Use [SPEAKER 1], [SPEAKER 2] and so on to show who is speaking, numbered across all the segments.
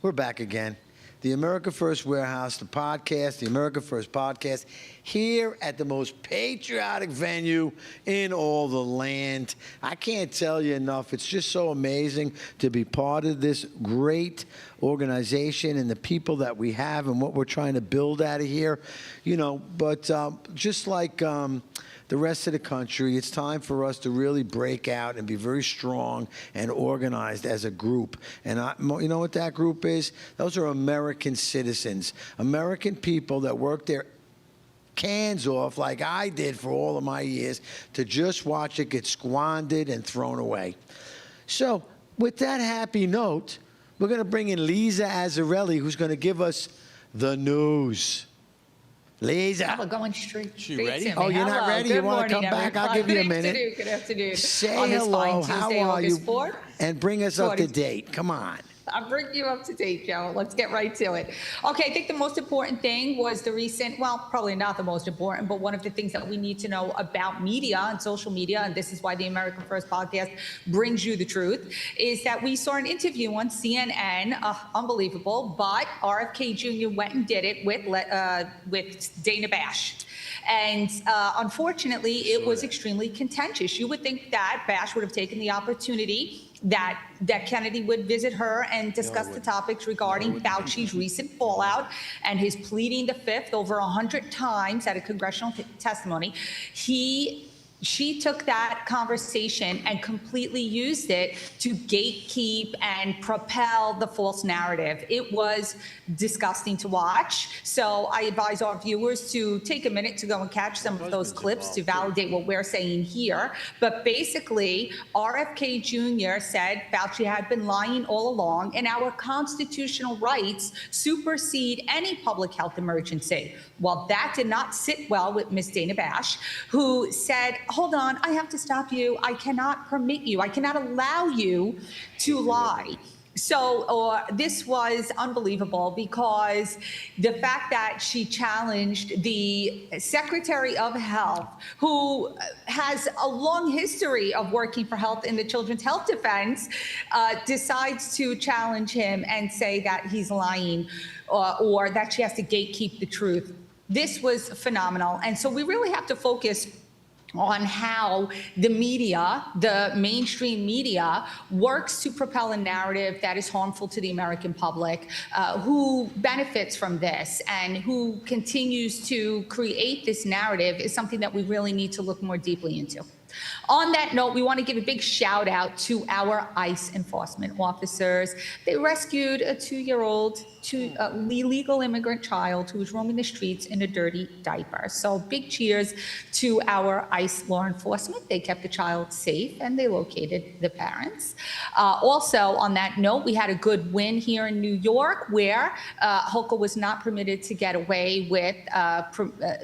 [SPEAKER 1] We're back again. The America First Warehouse, the podcast, the America First podcast, here at the most patriotic venue in all the land. I can't tell you enough. It's just so amazing to be part of this great organization and the people that we have and what we're trying to build out of here. You know, but just like the rest of the country, it's time for us to really break out and be very strong and organized as a group. And you know what that group is? Those are American citizens, American people that work their cans off like I did for all of my years to just watch it get squandered and thrown away. So with that happy note, we're going to bring in Lisa Azzarelli, who's going to give us the news. Lisa.
[SPEAKER 2] We're going straight.
[SPEAKER 3] She ready?
[SPEAKER 1] Oh, you're not ready? You want to come back? I'll give you a minute.
[SPEAKER 2] Good afternoon.
[SPEAKER 1] Say
[SPEAKER 2] On this
[SPEAKER 1] hello.
[SPEAKER 2] fine
[SPEAKER 1] How
[SPEAKER 2] Tuesday,
[SPEAKER 1] are you?
[SPEAKER 2] August 4th.
[SPEAKER 1] And bring us up to date. Come on.
[SPEAKER 2] I'll bring you up to date, Joe. Let's get right to it. Okay, I think the most important thing was the recent, well, probably not the most important, but one of the things that we need to know about media and social media, and this is why the America First podcast brings you the truth, is that we saw an interview on CNN, unbelievable, but RFK Jr. went and did it with Dana Bash. And unfortunately, it was extremely contentious. You would think that Bash would have taken the opportunity that Kennedy would visit her and discuss the topics regarding Fauci's recent fallout and his pleading the fifth over 100 times at a congressional testimony. She took that conversation and completely used it to gatekeep and propel the false narrative. It was disgusting to watch. So I advise our viewers to take a minute to go and catch some of those clips to validate what we're saying here. But basically, RFK Jr. said Fauci had been lying all along, and our constitutional rights supersede any public health emergency. Well, that did not sit well with Ms. Dana Bash, who said, hold on, I have to stop you. I cannot permit you. I cannot allow you to lie. So this was unbelievable because the fact that she challenged the Secretary of Health, who has a long history of working for health in the Children's Health Defense, decides to challenge him and say that he's lying or that she has to gatekeep the truth. This was phenomenal. And so we really have to focus on how the media, the mainstream media, works to propel a narrative that is harmful to the American public, who benefits from this and who continues to create this narrative is something that we really need to look more deeply into. On that note, we want to give a big shout out to our ICE enforcement officers. They rescued a 2-year-old illegal immigrant child who was roaming the streets in a dirty diaper. So big cheers to our ICE law enforcement. They kept the child safe and they located the parents. Also, on that note, we had a good win here in New York where Hochul was not permitted to get away with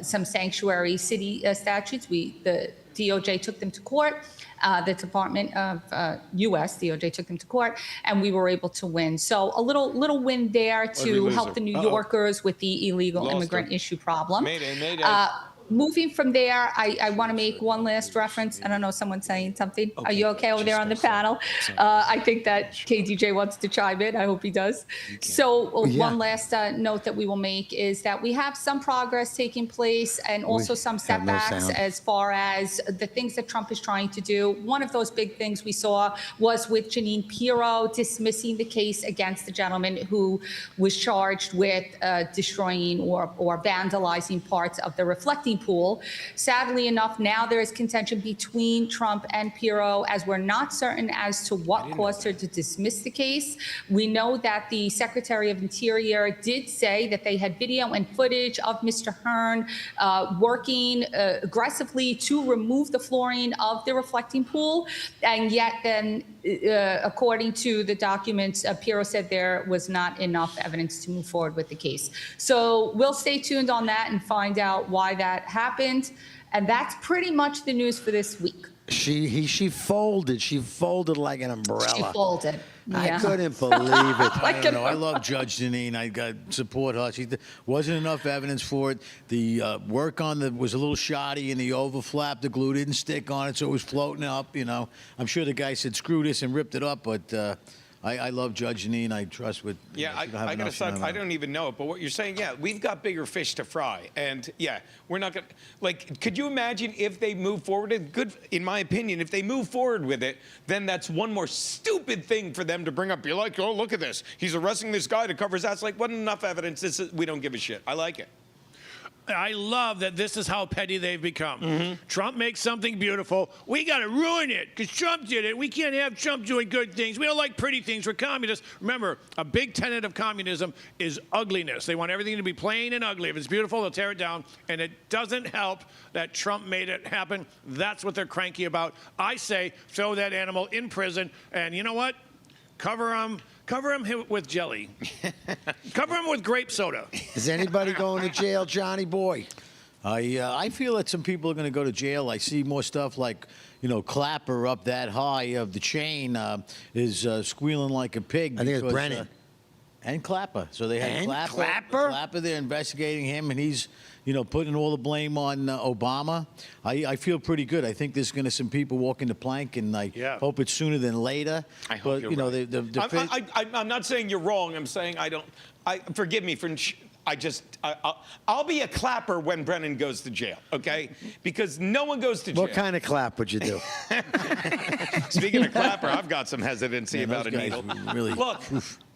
[SPEAKER 2] some sanctuary city statutes. The DOJ took them to court. The Department of U.S. DOJ took them to court, and we were able to win. So a little win there to help the New Yorkers with the illegal immigrant issue problem.
[SPEAKER 3] Mayday.
[SPEAKER 2] Moving from there, I want to make one last reference. I don't know, someone's saying something.
[SPEAKER 3] Okay.
[SPEAKER 2] Are you okay over there on the panel? I think that KDJ wants to chime in. I hope he does. So one last note that we will make is that we have some progress taking place and also some setbacks as far as the things that Trump is trying to do. One of those big things we saw was with Jeanine Pirro dismissing the case against the gentleman who was charged with destroying or vandalizing parts of the reflecting pool. Sadly enough, now there is contention between Trump and Pirro as we're not certain as to what caused her to dismiss the case. We know that the Secretary of Interior did say that they had video and footage of Mr. Hearn working aggressively to remove the flooring of the reflecting pool. And yet then, according to the documents, Pirro said there was not enough evidence to move forward with the case. So we'll stay tuned on that and find out why that happened. And that's pretty much the news for this week.
[SPEAKER 1] She folded. She folded like an umbrella.
[SPEAKER 2] She folded. Yeah.
[SPEAKER 1] I couldn't believe it.
[SPEAKER 3] I don't know. I love Judge Jeanine. I got support her. She wasn't enough evidence for it. The work on the was a little shoddy, and the overflap, the glue didn't stick on it, so it was floating up. You know, I'm sure the guy said screw this and ripped it up, but I love Judge Janine. I trust with.
[SPEAKER 4] Yeah,
[SPEAKER 3] she don't have
[SPEAKER 4] I gotta
[SPEAKER 3] enough
[SPEAKER 4] suck.
[SPEAKER 3] time
[SPEAKER 4] I
[SPEAKER 3] on her.
[SPEAKER 4] don't even know it, but what you're saying, yeah, we've got bigger fish to fry, and yeah, we're not gonna like. Could you imagine if they move forward? Good, in my opinion, if they move forward with it, then that's one more stupid thing for them to bring up. You're like, oh, look at this. He's arresting this guy to cover his ass. Like, wasn't enough evidence. We don't give a shit. I like it.
[SPEAKER 5] I love that this is how petty they've become. Trump makes something beautiful. We got to ruin it because Trump did it. We can't have Trump doing good things. We don't like pretty things. We're communists. Remember, a big tenet of communism is ugliness. They want everything to be plain and ugly. If it's beautiful, they'll tear it down. And it doesn't help that Trump made it happen. That's what they're cranky about. I say throw that animal in prison. And you know what? Cover him with jelly. Cover him with grape soda.
[SPEAKER 1] Is anybody going to jail, Johnny boy?
[SPEAKER 3] I feel that some people are going to go to jail. I see more stuff like, Clapper up that high of the chain is squealing like a pig.
[SPEAKER 1] I think it's
[SPEAKER 3] because,
[SPEAKER 1] Brennan.
[SPEAKER 3] And Clapper. So they had
[SPEAKER 1] And
[SPEAKER 3] Clapper.
[SPEAKER 1] Clapper?
[SPEAKER 3] Clapper, they're investigating him, and he's, putting all the blame on Obama. I feel pretty good. I think there's going to some people walking the plank, and I hope it's sooner than later.
[SPEAKER 4] I hope
[SPEAKER 3] but,
[SPEAKER 4] you're right.
[SPEAKER 3] the
[SPEAKER 4] I'm not saying you're wrong. I'm saying I don't. Forgive me for. I'll be a clapper when Brennan goes to jail, okay? Because no one goes to jail.
[SPEAKER 1] What kind of clap would you do?
[SPEAKER 4] Speaking of clapper, I've got some hesitancy about a
[SPEAKER 3] those
[SPEAKER 4] needle.
[SPEAKER 3] guys really.
[SPEAKER 4] Look,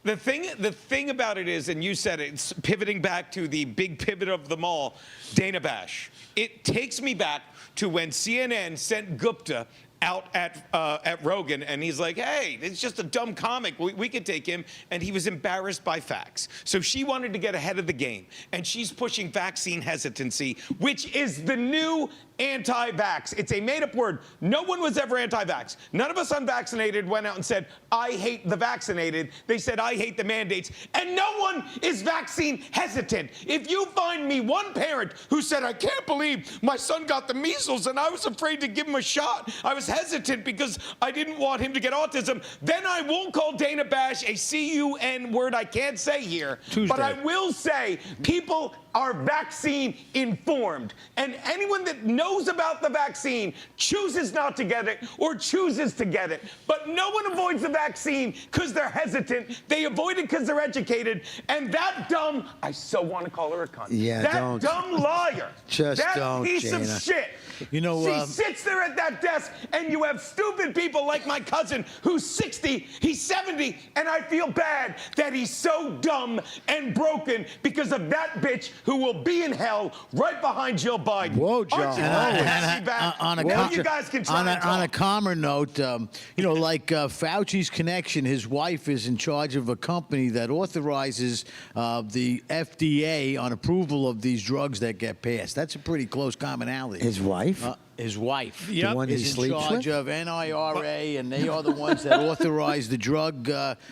[SPEAKER 4] the thing about it is, and you said it, it's pivoting back to the big pivot of them all, Dana Bash. It takes me back to when CNN sent Gupta out at Rogan, and he's like, hey, it's just a dumb comic. We could take him. And he was embarrassed by facts. So she wanted to get ahead of the game, and she's pushing vaccine hesitancy, which is the new anti-vax. It's a made-up word. No one was ever anti-vax. None of us unvaccinated went out and said, I hate the vaccinated. They said, I hate the mandates. And no one is vaccine hesitant. If you find me one parent who said, I can't believe my son got the measles and I was afraid to give him a shot, I was hesitant because I didn't want him to get autism, then I won't call Dana Bash a C-U-N word I can't say here.
[SPEAKER 3] Tuesday.
[SPEAKER 4] But I will say people are vaccine informed. And anyone that knows about the vaccine chooses not to get it or chooses to get it. But no one avoids the vaccine because they're hesitant. They avoid it because they're educated. And that dumb, I so want to call her a cunt.
[SPEAKER 1] Yeah,
[SPEAKER 4] that
[SPEAKER 1] don't.
[SPEAKER 4] dumb liar.
[SPEAKER 1] Just
[SPEAKER 4] that
[SPEAKER 1] don't,
[SPEAKER 4] piece
[SPEAKER 1] Jana.
[SPEAKER 4] of shit. She sits there at that desk, and you have stupid people like my cousin who's 60, he's 70, and I feel bad that he's so dumb and broken because of that bitch who will be in hell right behind Jill Biden.
[SPEAKER 1] Whoa, John.
[SPEAKER 4] Aren't you glad to have me back? Now you guys can try and
[SPEAKER 3] on a
[SPEAKER 4] talk.
[SPEAKER 3] calmer note, like Fauci's connection, his wife is in charge of a company that authorizes the FDA on approval of these drugs that get passed. That's a pretty close commonality.
[SPEAKER 1] His wife?
[SPEAKER 3] His wife.
[SPEAKER 5] Yep.
[SPEAKER 1] The one he
[SPEAKER 3] is in
[SPEAKER 1] sleeps
[SPEAKER 3] charge
[SPEAKER 1] with?
[SPEAKER 3] of NIRA, and they are the ones that authorize the drug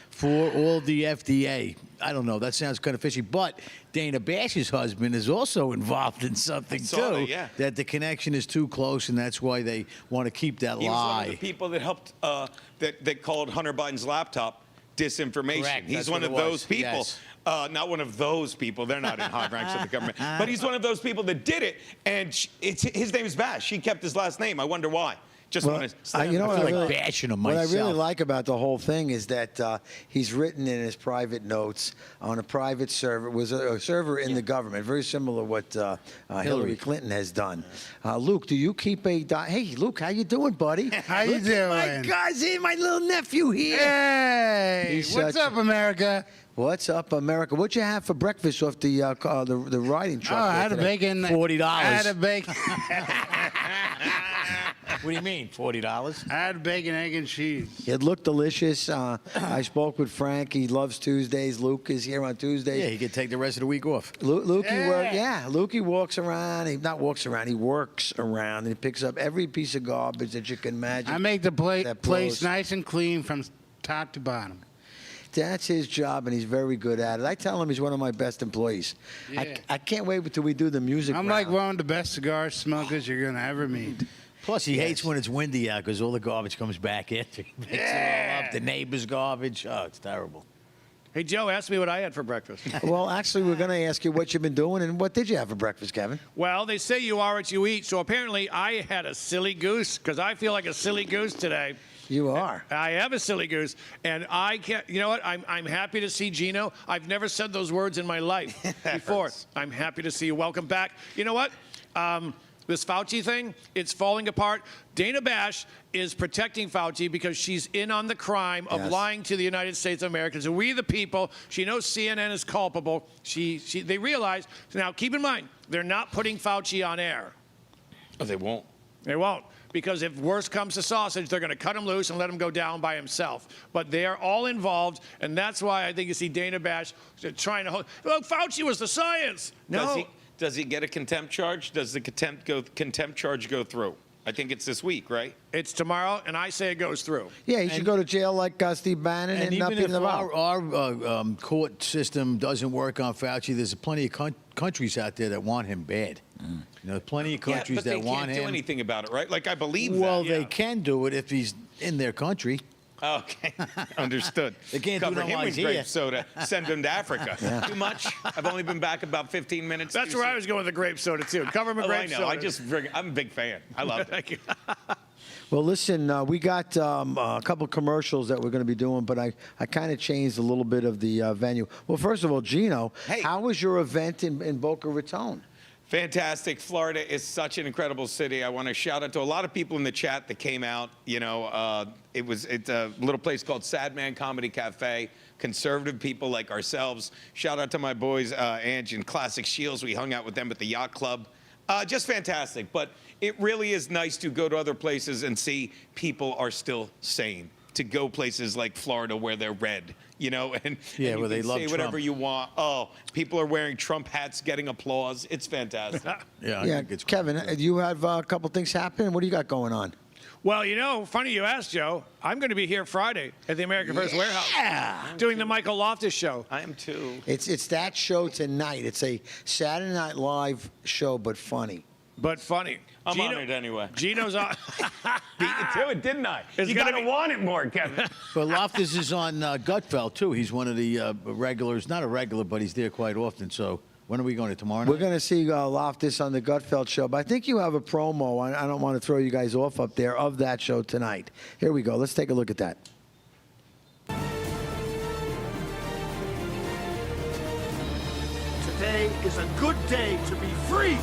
[SPEAKER 3] for all the FDA. I don't know. That sounds kind of fishy. But Dana Bash's husband is also involved in something,
[SPEAKER 4] saw
[SPEAKER 3] too.
[SPEAKER 4] that, yeah.
[SPEAKER 3] That the connection is too close, and that's why they want to keep that
[SPEAKER 4] He was one
[SPEAKER 3] lie.
[SPEAKER 4] of the people that helped, that called Hunter Biden's laptop disinformation.
[SPEAKER 3] Correct.
[SPEAKER 4] He's
[SPEAKER 3] That's
[SPEAKER 4] one
[SPEAKER 3] what
[SPEAKER 4] of
[SPEAKER 3] it
[SPEAKER 4] those
[SPEAKER 3] was.
[SPEAKER 4] people.
[SPEAKER 3] Yes.
[SPEAKER 4] Not one of those people. They're not in high ranks of the government. But he's one of those people that did it, and his name is Bash. She kept his last name. I wonder why. Just
[SPEAKER 1] Well,
[SPEAKER 4] want to.
[SPEAKER 1] you know
[SPEAKER 3] I
[SPEAKER 1] what
[SPEAKER 3] feel like
[SPEAKER 1] really,
[SPEAKER 3] bashing him
[SPEAKER 1] what I
[SPEAKER 3] myself.
[SPEAKER 1] really like about the whole thing is that he's written in his private notes on a private server. It was a server in the government, very similar to what Hillary Clinton has done. Luke, do you keep a? Hey, Luke, how you doing, buddy?
[SPEAKER 6] How you
[SPEAKER 1] Look at my
[SPEAKER 6] doing?
[SPEAKER 1] cousin, my little nephew here.
[SPEAKER 6] Hey,
[SPEAKER 1] He's
[SPEAKER 6] what's
[SPEAKER 1] such-
[SPEAKER 6] up, America?
[SPEAKER 1] What's up, America? What'd you have for breakfast off the riding
[SPEAKER 6] Oh,
[SPEAKER 1] truck?
[SPEAKER 6] I
[SPEAKER 1] there
[SPEAKER 6] had a
[SPEAKER 1] today?
[SPEAKER 6] bacon.
[SPEAKER 3] $40.
[SPEAKER 6] I had a bacon.
[SPEAKER 3] What do you mean, $40?
[SPEAKER 6] I had bacon, egg, and cheese.
[SPEAKER 1] It looked delicious. I spoke with Frank. He loves Tuesdays. Luke is here on Tuesdays.
[SPEAKER 3] Yeah, he could take the rest of the week off.
[SPEAKER 1] Lukey walks around. He works around and he picks up every piece of garbage that you can imagine.
[SPEAKER 6] I make the
[SPEAKER 1] that
[SPEAKER 6] place
[SPEAKER 1] blows.
[SPEAKER 6] nice and clean from top to bottom.
[SPEAKER 1] That's his job, and he's very good at it. I tell him he's one of my best employees.
[SPEAKER 6] Yeah.
[SPEAKER 1] I can't wait until we do the music.
[SPEAKER 6] I'm like one of the best cigar smokers you're gonna ever meet.
[SPEAKER 3] Plus, he hates when it's windy out because all the garbage comes back in. He picks it all up. The neighbor's garbage. Oh, it's terrible.
[SPEAKER 5] Hey, Joe, ask me what I had for breakfast.
[SPEAKER 1] Well, actually, we're going to ask you what you've been doing and what did you have for breakfast, Kevin?
[SPEAKER 5] Well, they say you are what you eat, so apparently I had a silly goose because I feel like a silly goose today.
[SPEAKER 1] You are.
[SPEAKER 5] I am a silly goose, and I can't. You know what? I'm happy to see Gino. I've never said those words in my life before.
[SPEAKER 4] hurts.
[SPEAKER 5] I'm happy to see you. Welcome back. You know what? This Fauci thing, it's falling apart. Dana Bash is protecting Fauci because she's in on the crime of
[SPEAKER 1] Yes.
[SPEAKER 5] lying to the United States of America. So we, the people, she knows CNN is culpable. They realize. Now, keep in mind, they're not putting Fauci on air.
[SPEAKER 4] Oh, they won't.
[SPEAKER 5] They won't. Because if worse comes to sausage, they're going to cut him loose and let him go down by himself. But they are all involved, and that's why I think you see Dana Bash trying to hold. Well, Fauci was the science. No.
[SPEAKER 4] Does he get a contempt charge? Does the contempt charge go through? I think it's this week, right?
[SPEAKER 5] It's tomorrow, and I say it goes through.
[SPEAKER 1] Yeah, he should go to jail like Steve Bannon and,
[SPEAKER 3] And
[SPEAKER 1] not
[SPEAKER 3] even
[SPEAKER 1] be
[SPEAKER 3] if
[SPEAKER 1] involved.
[SPEAKER 3] our court system doesn't work on Fauci, there's plenty of countries out there that want him bad. You know, plenty of countries
[SPEAKER 4] but
[SPEAKER 3] that
[SPEAKER 4] they
[SPEAKER 3] want
[SPEAKER 4] can't do
[SPEAKER 3] him.
[SPEAKER 4] anything about it, right? Like, I believe
[SPEAKER 3] Well,
[SPEAKER 4] that.
[SPEAKER 3] they can do it if he's in their country.
[SPEAKER 4] Okay, understood.
[SPEAKER 3] They can't do
[SPEAKER 4] Cover
[SPEAKER 3] no
[SPEAKER 4] him with
[SPEAKER 3] lies here.
[SPEAKER 4] grape soda, send him to Africa. Too much? I've only been back about 15 minutes.
[SPEAKER 5] That's
[SPEAKER 4] too
[SPEAKER 5] where I
[SPEAKER 4] soon.
[SPEAKER 5] was going with the grape soda, too. Cover him with
[SPEAKER 4] Oh, I
[SPEAKER 5] grape
[SPEAKER 4] know.
[SPEAKER 5] soda.
[SPEAKER 4] I'm a big fan. I love it.
[SPEAKER 5] Thank you.
[SPEAKER 1] Well, listen, we got a couple commercials that we're going to be doing, but I kind of changed a little bit of the venue. Well, first of all, Gino,
[SPEAKER 4] Hey.
[SPEAKER 1] how was your event in Boca Raton?
[SPEAKER 4] Fantastic. Florida is such an incredible city. I want to shout out to a lot of people in the chat that came out. You know, it's a little place called Sad Man Comedy Cafe. Conservative people like ourselves. Shout out to my boys, Ange and Classic Shields. We hung out with them at the Yacht Club. Just fantastic. But it really is nice to go to other places and see people are still sane. To go places like Florida where they're red, you know, and
[SPEAKER 3] Yeah,
[SPEAKER 4] and you
[SPEAKER 3] where they
[SPEAKER 4] can
[SPEAKER 3] love
[SPEAKER 4] say whatever
[SPEAKER 3] Trump.
[SPEAKER 4] you want. Oh, people are wearing Trump hats, getting applause. It's fantastic.
[SPEAKER 3] Yeah, I
[SPEAKER 1] Yeah,
[SPEAKER 3] think it's
[SPEAKER 1] Kevin, you have a couple things happening. What do you got going on?
[SPEAKER 5] Well, you know, funny you asked, Joe. I'm going to be here Friday at the American First Warehouse doing the Michael Loftus show.
[SPEAKER 4] I am too.
[SPEAKER 1] It's that show tonight. It's a Saturday Night Live show, but funny.
[SPEAKER 5] But funny.
[SPEAKER 4] I'm honored anyway.
[SPEAKER 5] Gino's on.
[SPEAKER 4] Beat you to it, didn't I?
[SPEAKER 5] It's
[SPEAKER 4] You
[SPEAKER 5] gonna
[SPEAKER 4] gotta
[SPEAKER 5] be-
[SPEAKER 4] want it more, Kevin.
[SPEAKER 3] But Loftus is on Gutfeld, too. He's one of the regulars. Not a regular, but he's there quite often. So when are we going to tomorrow night?
[SPEAKER 1] We're going to see Loftus on the Gutfeld show, but I think you have a promo. I don't want to throw you guys off up there of that show tonight. Here we go. Let's take a look at that.
[SPEAKER 7] Today is a good day to be free.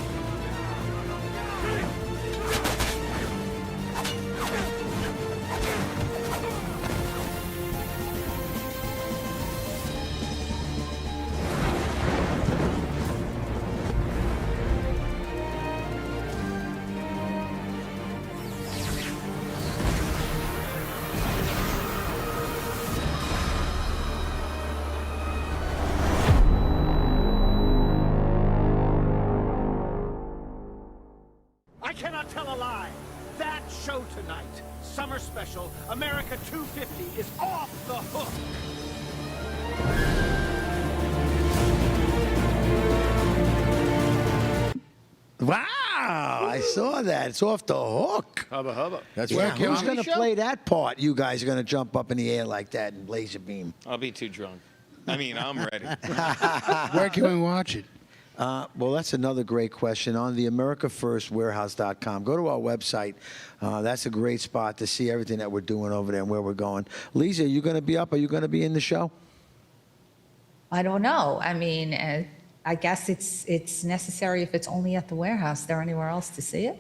[SPEAKER 7] I cannot tell a lie. That show tonight, summer special, America 250, is off the hook.
[SPEAKER 1] Wow, I saw that. It's off the hook.
[SPEAKER 5] Hubba hubba.
[SPEAKER 3] That's
[SPEAKER 1] Yeah,
[SPEAKER 3] right.
[SPEAKER 1] who's going to play that part? You guys are going to jump up in the air like that and blaze a beam.
[SPEAKER 4] I'll be too drunk. I mean, I'm ready.
[SPEAKER 6] Where can we watch it?
[SPEAKER 1] Well, that's another great question. On the AmericaFirstWarehouse.com. Go to our website. That's a great spot to see everything that we're doing over there and where we're going. Lisa, are you going to be up? Are you going to be in the show?
[SPEAKER 2] I don't know. I mean, I guess it's necessary if it's only at the warehouse. Is there anywhere else to see it?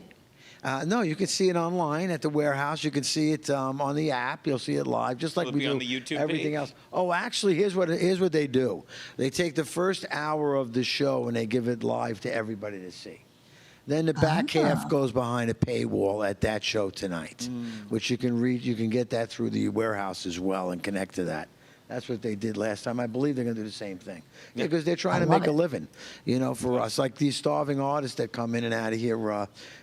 [SPEAKER 1] No, you can see it online at the warehouse. You can see it on the app. You'll see it live, just like
[SPEAKER 4] Will it
[SPEAKER 1] we
[SPEAKER 4] be
[SPEAKER 1] do
[SPEAKER 4] on the YouTube
[SPEAKER 1] everything
[SPEAKER 4] page?
[SPEAKER 1] else. Oh, actually, here's what they do. They take the first hour of the show and they give it live to everybody to see. Then the back half goes behind a paywall at that show tonight, which you can read. You can get that through the warehouse as well and connect to that. That's what they did last time. I believe they're going to do the same thing. Yeah, because they're trying to
[SPEAKER 2] love
[SPEAKER 1] make a
[SPEAKER 2] it.
[SPEAKER 1] living, you know, for us. Like these starving artists that come in and out of here.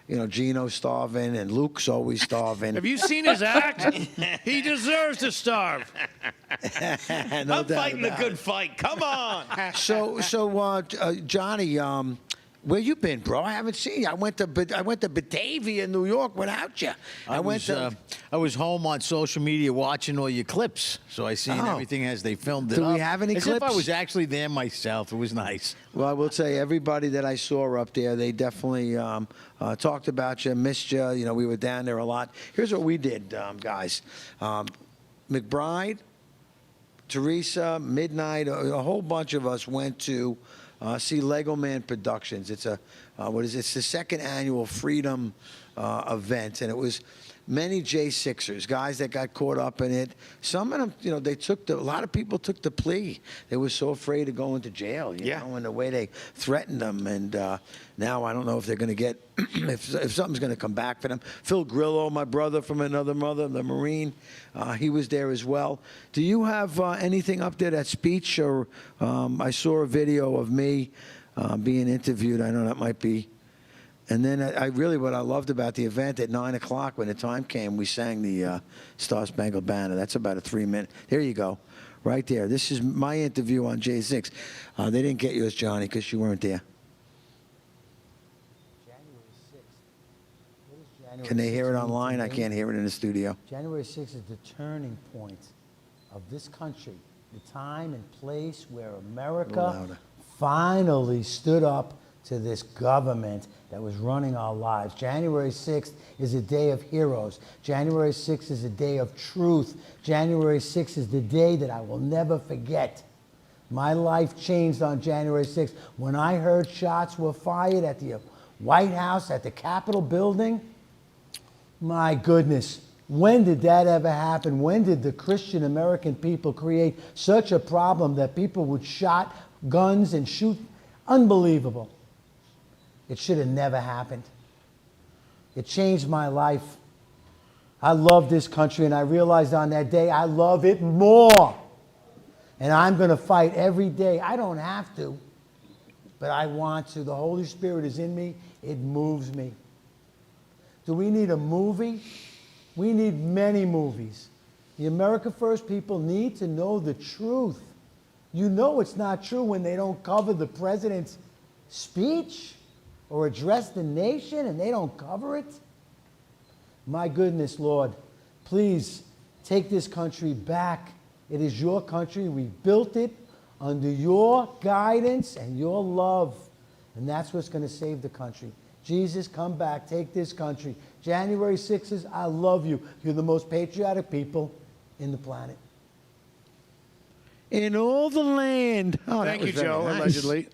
[SPEAKER 1] You know, Gino's starving and Luke's always starving.
[SPEAKER 5] Have you seen his act? He deserves to starve.
[SPEAKER 1] No
[SPEAKER 4] I'm
[SPEAKER 1] doubt
[SPEAKER 4] fighting the
[SPEAKER 1] about
[SPEAKER 4] good
[SPEAKER 1] it.
[SPEAKER 4] fight. Come on.
[SPEAKER 1] So, Johnny, Where you been, bro? I haven't seen you. I went to Batavia, New York, without you.
[SPEAKER 3] I was home on social media watching all your clips, so I seen
[SPEAKER 1] Oh.
[SPEAKER 3] everything as they filmed it.
[SPEAKER 1] Do we
[SPEAKER 3] up.
[SPEAKER 1] have any
[SPEAKER 3] As if I
[SPEAKER 1] clips?
[SPEAKER 3] was actually there myself. It was nice.
[SPEAKER 1] Well, I will say everybody that I saw up there, they definitely talked about you, missed you. You know, we were down there a lot. Here's what we did, guys. McBride, Teresa, Midnight, a whole bunch of us went to see Lego Man Productions. It's it's the second annual Freedom event, and it was many J6ers, guys that got caught up in it. Some of them, you know, a lot of people took the plea. They were so afraid of going to jail, you know, and the way they threatened them. And now I don't know if they're going to get, if something's going to come back for them. Phil Grillo, my brother from another mother, the Marine, he was there as well. Do you have anything up there, that speech? Or I saw a video of me being interviewed. I know that might be. And then what I loved about the event, at 9 o'clock when the time came, we sang the Star Spangled Banner. That's about a 3-minute. There you go, right there. This is my interview on J6. They didn't get yours, Johnny, because you weren't there. Can they hear it online? I can't hear it in the studio.
[SPEAKER 8] January 6th is the turning point of this country, the time and place where America finally stood up to this government that was running our lives. January 6th is a day of heroes. January 6th is a day of truth. January 6th is the day that I will never forget. My life changed on January 6th when I heard shots were fired at the White House, at the Capitol building. My goodness, when did that ever happen? When did the Christian American people create such a problem that people would shot guns and shoot? Unbelievable. It should have never happened. It changed my life. I love this country, and I realized on that day I love it more. And I'm going to fight every day. I don't have to, but I want to. The Holy Spirit is in me. It moves me. Do we need a movie? We need many movies. The America First people need to know the truth. You know it's not true when they don't cover the president's speech or address the nation and they don't cover it. My goodness, Lord, please take this country back. It is your country. We built it under your guidance and your love. And that's what's going to save the country. Jesus, come back. Take this country. January 6th, I love you. You're the most patriotic people in the planet.
[SPEAKER 1] In all the land. Oh,
[SPEAKER 5] Thank
[SPEAKER 1] that
[SPEAKER 5] you,
[SPEAKER 1] was very
[SPEAKER 5] Joe,
[SPEAKER 1] nice.
[SPEAKER 5] allegedly.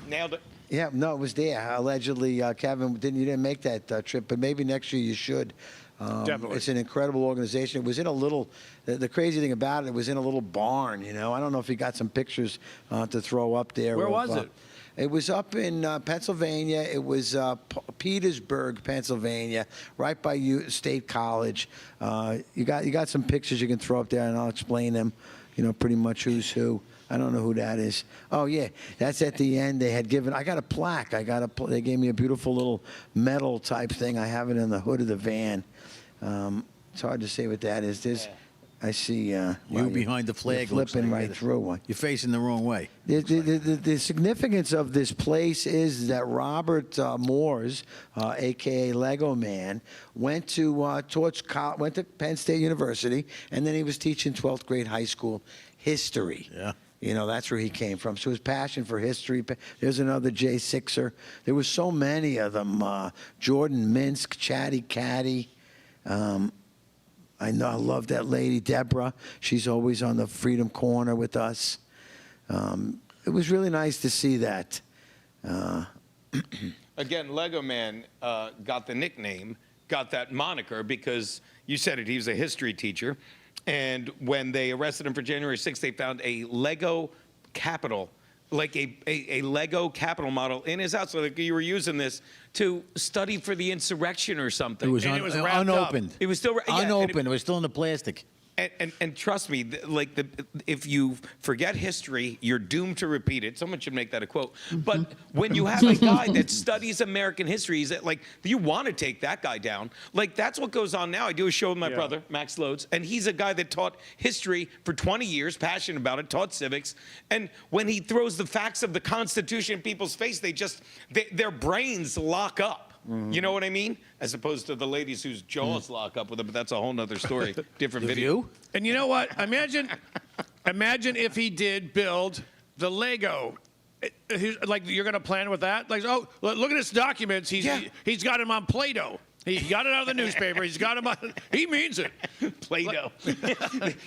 [SPEAKER 4] Nailed it.
[SPEAKER 1] Yeah, no, it was there. Allegedly, Kevin, you didn't make that trip, but maybe next year you should.
[SPEAKER 5] Definitely.
[SPEAKER 1] It's an incredible organization. It was in a little, the crazy thing about it, it was in a little barn, you know. I don't know if you got some pictures to throw up there.
[SPEAKER 5] Where was it?
[SPEAKER 1] It was up in Pennsylvania. It was Petersburg, Pennsylvania, right by State College. You got some pictures you can throw up there, and I'll explain them, you know, pretty much who's who. I don't know who that is. Oh, yeah, that's at the end. They had given, I got a plaque. They gave me a beautiful little metal type thing. I have it in the hood of the van. It's hard to say what that is. I see
[SPEAKER 3] You behind the flag.
[SPEAKER 1] you're
[SPEAKER 3] looks
[SPEAKER 1] flipping
[SPEAKER 3] like.
[SPEAKER 1] right through one.
[SPEAKER 3] You're facing the wrong way.
[SPEAKER 1] The significance of this place is that Robert Moores, a.k.a. Lego Man, went to Penn State University, and then he was teaching 12th grade high school history.
[SPEAKER 3] Yeah.
[SPEAKER 1] You know, that's where he came from. So his passion for history. There's another J6er. There were so many of them. Jordan Minsk, Chatty Catty. I know, I love that lady, Deborah. She's always on the Freedom Corner with us. It was really nice to see that.
[SPEAKER 4] Again, Lego Man got the nickname, got that moniker because you said it, he was a history teacher. And when they arrested him for January 6th, they found a Lego Capitol, like a Lego Capitol model in his house. So like you were using this to study for the insurrection or something.
[SPEAKER 3] It was,
[SPEAKER 5] And it was wrapped up.
[SPEAKER 3] unopened.
[SPEAKER 4] It was still yeah, and
[SPEAKER 3] unopened. It was still in the plastic.
[SPEAKER 4] And trust me, if you forget history, you're doomed to repeat it. Someone should make that a quote. But when you have a guy that studies American history, he's like, you want to take that guy down. Like, that's what goes on now. I do a show with my brother, Max Lodes, and he's a guy that taught history for 20 years, passionate about it, taught civics. And when he throws the facts of the Constitution in people's face, their brains lock up. You know what I mean? As opposed to the ladies whose jaws lock up with them, but that's a whole nother story. Different video.
[SPEAKER 5] And you know what? Imagine if he did build the Lego. Like, you're going to plan with that? Like, oh, look at his documents. He's got him on Play-Doh. He got it out of the newspaper. He's got him on. He means it.
[SPEAKER 4] Play-Doh.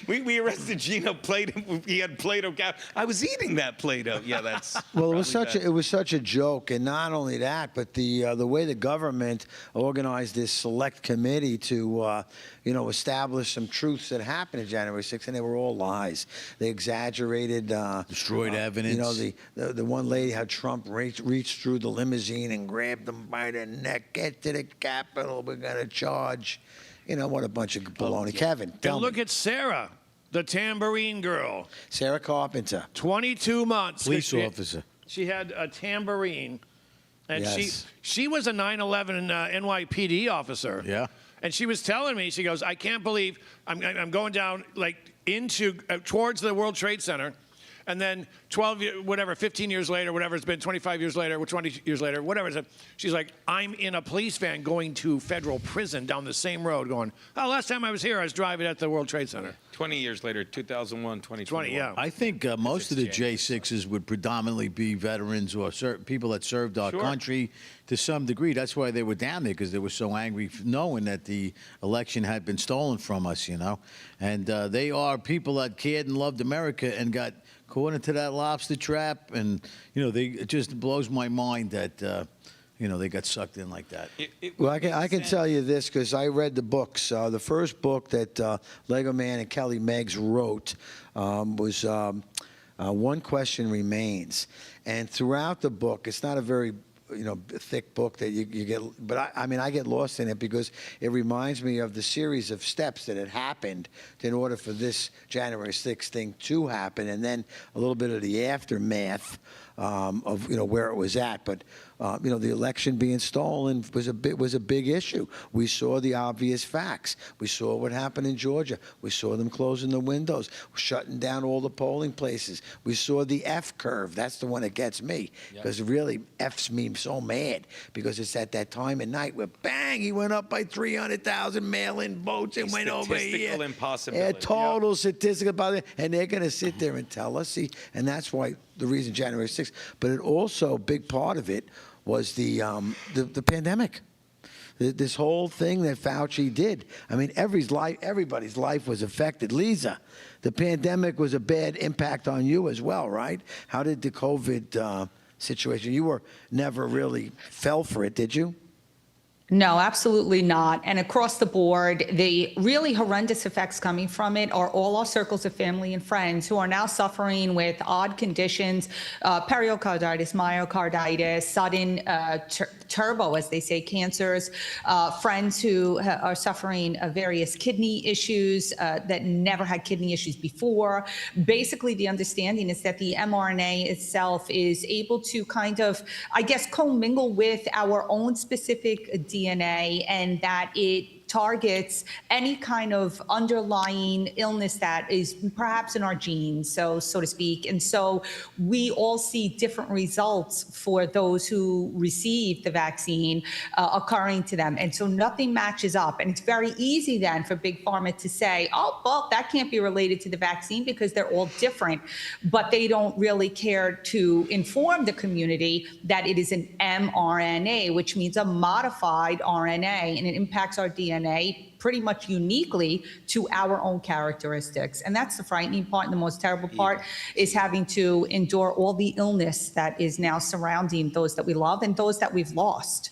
[SPEAKER 4] we arrested Gino. Play-Doh. He had Play-Doh cap. I was eating that Play-Doh. Yeah, that's.
[SPEAKER 1] Well, it was such a joke, and not only that, but the way the government organized this select committee to establish some truths that happened in January 6th, and they were all lies. They exaggerated,
[SPEAKER 3] destroyed evidence.
[SPEAKER 1] The one lady, how Trump reached through the limousine and grabbed them by the neck, get to the Capitol. We're going to charge. What a bunch of baloney. Kevin, tell
[SPEAKER 5] and look
[SPEAKER 1] me.
[SPEAKER 5] at Sarah, the tambourine girl.
[SPEAKER 1] Sarah Carpenter.
[SPEAKER 5] 22 months.
[SPEAKER 3] Police officer.
[SPEAKER 5] She had a tambourine. And
[SPEAKER 1] Yes.
[SPEAKER 5] she was a 9/11 NYPD officer.
[SPEAKER 3] Yeah.
[SPEAKER 5] And she was telling me, she goes, I can't believe I'm going down towards the World Trade Center. And then 15 years later, whatever it's been, 25 years later, 20 years later, whatever it's been, she's like, I'm in a police van going to federal prison down the same road going, last time I was here, I was driving at the World Trade Center.
[SPEAKER 4] 20 years later, 2001, 2021.
[SPEAKER 5] 20, yeah.
[SPEAKER 3] I think most of the J6s would predominantly be veterans or people that served our country to some degree. That's why they were down there, because they were so angry knowing that the election had been stolen from us, And they are people that cared and loved America and got caught into that lobster trap. And, it just blows my mind that, they got sucked in like that.
[SPEAKER 1] Well, I can tell you this because I read the books. The first book that Lego Man and Kelly Meggs wrote was One Question Remains. And throughout the book, it's not a very thick book that you get, but I get lost in it because it reminds me of the series of steps that had happened in order for this January 6th thing to happen, and then a little bit of the aftermath of where it was at. But the election being stolen was a big issue. We saw the obvious facts. We saw what happened in Georgia. We saw them closing the windows, shutting down all the polling places. We saw the F curve. That's the one that gets me because it really F's me so mad because it's at that time of night where bang, he went up by 300,000 mail-in votes and went over here.
[SPEAKER 4] Statistical impossibility.
[SPEAKER 1] Total statistical impossibility. And they're going to sit there and tell us. See, and that's why the reason January 6th. But it also, a big part of it was the pandemic. This whole thing that Fauci did. I mean, everybody's life was affected. Lisa, the pandemic was a bad impact on you as well, right? How did the COVID situation? You were never really fell for it, did you?
[SPEAKER 2] No, absolutely not. And across the board, the really horrendous effects coming from it are all our circles of family and friends who are now suffering with odd conditions, pericarditis, myocarditis, sudden turbo, as they say, cancers, friends who are suffering various kidney issues that never had kidney issues before. Basically, the understanding is that the mRNA itself is able to kind of, commingle with our own specific DNA, and that it targets any kind of underlying illness that is perhaps in our genes, so to speak. And so we all see different results for those who receive the vaccine occurring to them. And so nothing matches up. And it's very easy then for Big Pharma to say, oh, well, that can't be related to the vaccine because they're all different. But they don't really care to inform the community that it is an mRNA, which means a modified RNA, and it impacts our DNA pretty much uniquely to our own characteristics. And that's the frightening part. And the most terrible part is having to endure all the illness that is now surrounding those that we love and those that we've lost.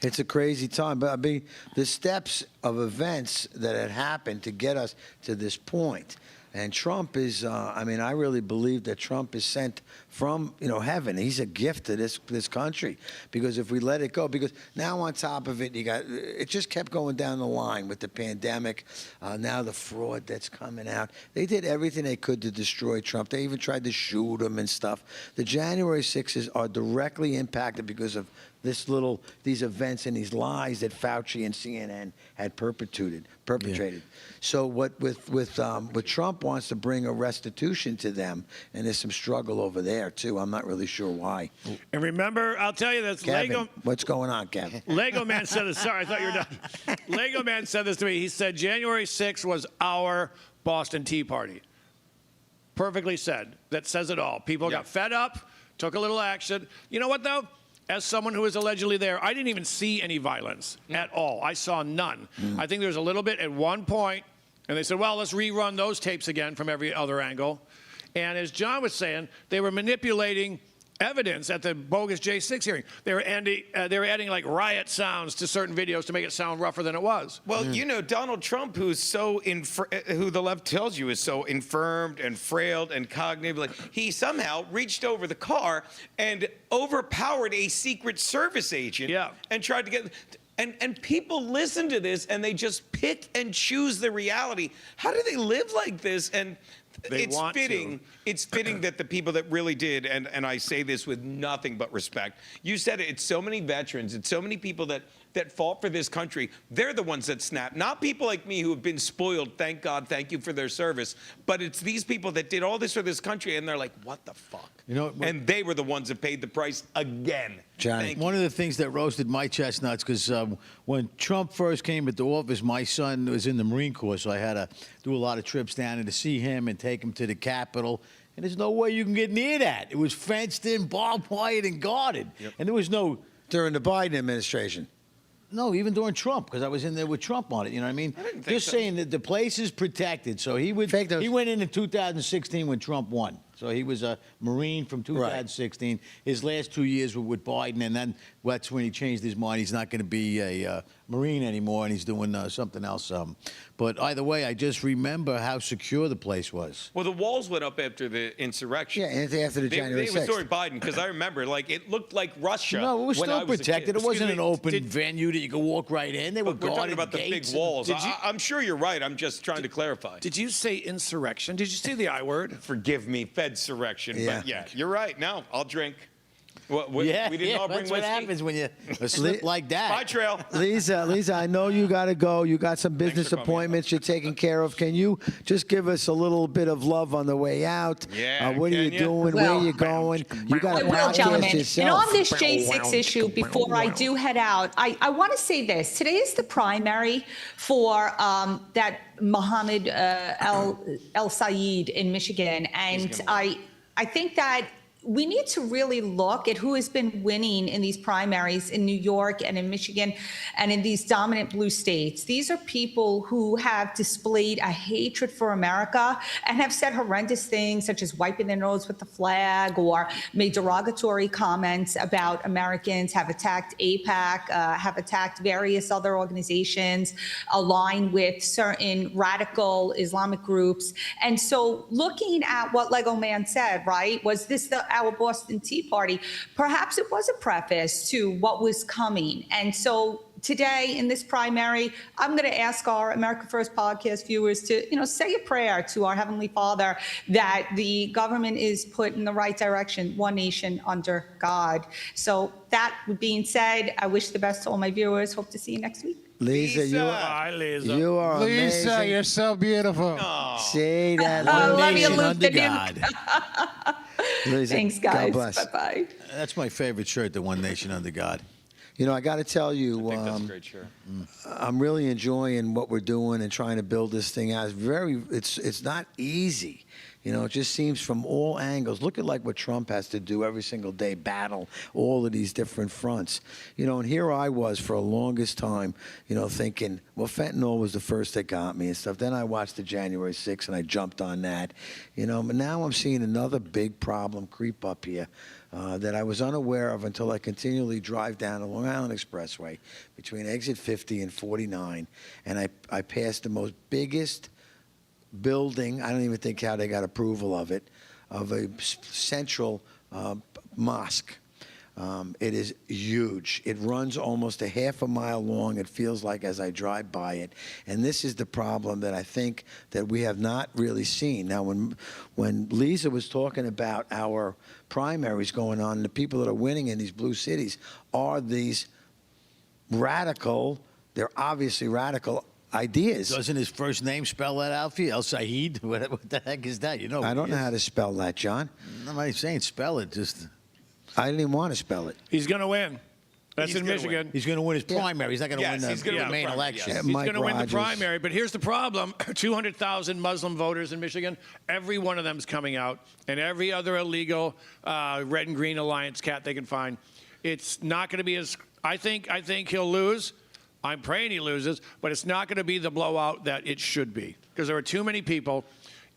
[SPEAKER 1] It's a crazy time. But I mean, the steps of events that had happened to get us to this point. And Trump is, I mean, I really believe that Trump is sent from, heaven. He's a gift to this country, because if we let it go, because now on top of it, it just kept going down the line with the pandemic. Now the fraud that's coming out. They did everything they could to destroy Trump. They even tried to shoot him and stuff. The January 6s are directly impacted because of these events and these lies that Fauci and CNN had perpetrated. Yeah. So with Trump wants to bring a restitution to them, and there's some struggle over there too. I'm not really sure why.
[SPEAKER 5] And remember, I'll tell you this.
[SPEAKER 1] Kevin, what's going on, Kevin?
[SPEAKER 5] Lego Man said this. Sorry, I thought you were done. Lego Man said this to me. He said January 6th was our Boston Tea Party. Perfectly said. That says it all. People got fed up, took a little action. You know what, though? As someone who was allegedly there, I didn't even see any violence at all. I saw none. I think there was a little bit at one point, and they said, well, let's rerun those tapes again from every other angle. And as John was saying, they were manipulating evidence at the bogus J6 hearing. They were adding like riot sounds to certain videos to make it sound rougher than it was.
[SPEAKER 4] Well, Donald Trump, who the left tells you is so infirmed and frail and cognitively, he somehow reached over the car and overpowered a Secret Service agent and tried to get. And people listen to this and they just pick and choose the reality. How do they live like this? And it's fitting that the people that really did, and I say this with nothing but respect, you said it, it's so many veterans, it's so many people that fought for this country. They're the ones that snap, not people like me who have been spoiled, thank God, thank you for their service, but it's these people that did all this for this country, and they're like, what the fuck? And they were the ones that paid the price again.
[SPEAKER 3] Johnny, one of the things that roasted my chestnuts, because when Trump first came into office, my son was in the Marine Corps, so I had to do a lot of trips down to see him and take him to the Capitol. And there's no way you can get near that. It was fenced in, barbed wire, and guarded. And there was no...
[SPEAKER 1] During the Biden administration.
[SPEAKER 3] No, even during Trump, because I was in there with Trump on it. You know what I mean? Just saying that the place is protected. So he went in 2016 when Trump won. So he was a Marine from 2016. Right. His last 2 years were with Biden, and then that's when he changed his mind. He's not going to be a Marine anymore, and he's doing something else. But either way, I just remember how secure the place was.
[SPEAKER 4] Well, the walls went up after the insurrection.
[SPEAKER 1] Yeah, and after the January 6th.
[SPEAKER 4] It was during Biden, because I remember, it looked like Russia.
[SPEAKER 3] No, it was still protected. It wasn't an open venue that you could walk right in. They were guarded.
[SPEAKER 4] We're talking about the big walls. I'm sure you're right. I'm just trying to clarify.
[SPEAKER 5] Did you say insurrection? Did you say the I word?
[SPEAKER 4] Forgive me, Fedsurrection. Yeah. But yeah, you're right. No, I'll drink. We didn't all bring
[SPEAKER 3] that's
[SPEAKER 4] whiskey.
[SPEAKER 3] What happens when you slip like that.
[SPEAKER 4] Bye, Trail.
[SPEAKER 1] Lisa, I know you got to go. You got some business appointments you're taking care of. Can you just give us a little bit of love on the way out?
[SPEAKER 4] Yeah.
[SPEAKER 1] What are you doing? Where are you going? You got to podcast yourself.
[SPEAKER 2] And on this J6 issue, before I do head out, I want to say this. Today is the primary for that Mohammed El Sayed in Michigan. And I think that we need to really look at who has been winning in these primaries in New York and in Michigan and in these dominant blue states. These are people who have displayed a hatred for America and have said horrendous things, such as wiping their nose with the flag, or made derogatory comments about Americans, have attacked AIPAC, have attacked various other organizations aligned with certain radical Islamic groups. And so looking at what Lego Man said, right, was this our Boston Tea Party? Perhaps it was a preface to what was coming. And so today in this primary, I'm going to ask our America First podcast viewers to, say a prayer to our Heavenly Father that the government is put in the right direction, one nation under God. So that being said, I wish the best to all my viewers. Hope to see you next week.
[SPEAKER 1] Lisa, you are amazing.
[SPEAKER 6] Lisa, you're so beautiful.
[SPEAKER 1] Oh. See that?
[SPEAKER 2] I love you, Luke.
[SPEAKER 3] Under God.
[SPEAKER 1] Lisa,
[SPEAKER 2] thanks, guys.
[SPEAKER 1] God bless.
[SPEAKER 2] Bye-bye.
[SPEAKER 3] That's my favorite shirt, the One Nation Under God.
[SPEAKER 1] I got to tell you,
[SPEAKER 4] I think that's a great shirt.
[SPEAKER 1] I'm really enjoying what we're doing and trying to build this thing out. It's not easy. It just seems from all angles. Look at what Trump has to do every single day, battle all of these different fronts. And here I was for the longest time, thinking, well, fentanyl was the first that got me and stuff. Then I watched the January 6th and I jumped on that. But now I'm seeing another big problem creep up here that I was unaware of until I continually drive down the Long Island Expressway between exit 50 and 49. And I passed the most biggest building. I don't even think how they got approval of it, of a central mosque. It is huge. It runs almost a half a mile long, it feels like, as I drive by it. And this is the problem that I think that we have not really seen. Now, when Lisa was talking about our primaries going on, the people that are winning in these blue cities are these radical, they're obviously radical ideas.
[SPEAKER 3] Doesn't his first name spell that out for you? El Said? What the heck is that? You know.
[SPEAKER 1] I don't know how to spell that, John.
[SPEAKER 3] I'm not saying spell it. Just
[SPEAKER 1] I didn't even want to spell it.
[SPEAKER 5] He's going to win. That's
[SPEAKER 4] He's
[SPEAKER 5] in
[SPEAKER 4] gonna
[SPEAKER 5] Michigan.
[SPEAKER 3] he's going to win his primary. He's not going to
[SPEAKER 4] Yes,
[SPEAKER 3] win
[SPEAKER 4] he's gonna
[SPEAKER 3] the
[SPEAKER 4] win the
[SPEAKER 3] main
[SPEAKER 4] primary,
[SPEAKER 3] election.
[SPEAKER 4] yes.
[SPEAKER 5] He's
[SPEAKER 1] Mike
[SPEAKER 5] going to win the
[SPEAKER 1] Rogers.
[SPEAKER 5] primary, but here's the problem. 200,000 Muslim voters in Michigan, every one of them's coming out, and every other illegal red and green alliance cat they can find. It's not going to be as, I think he'll lose. I'm praying he loses, but it's not going to be the blowout that it should be because there are too many people.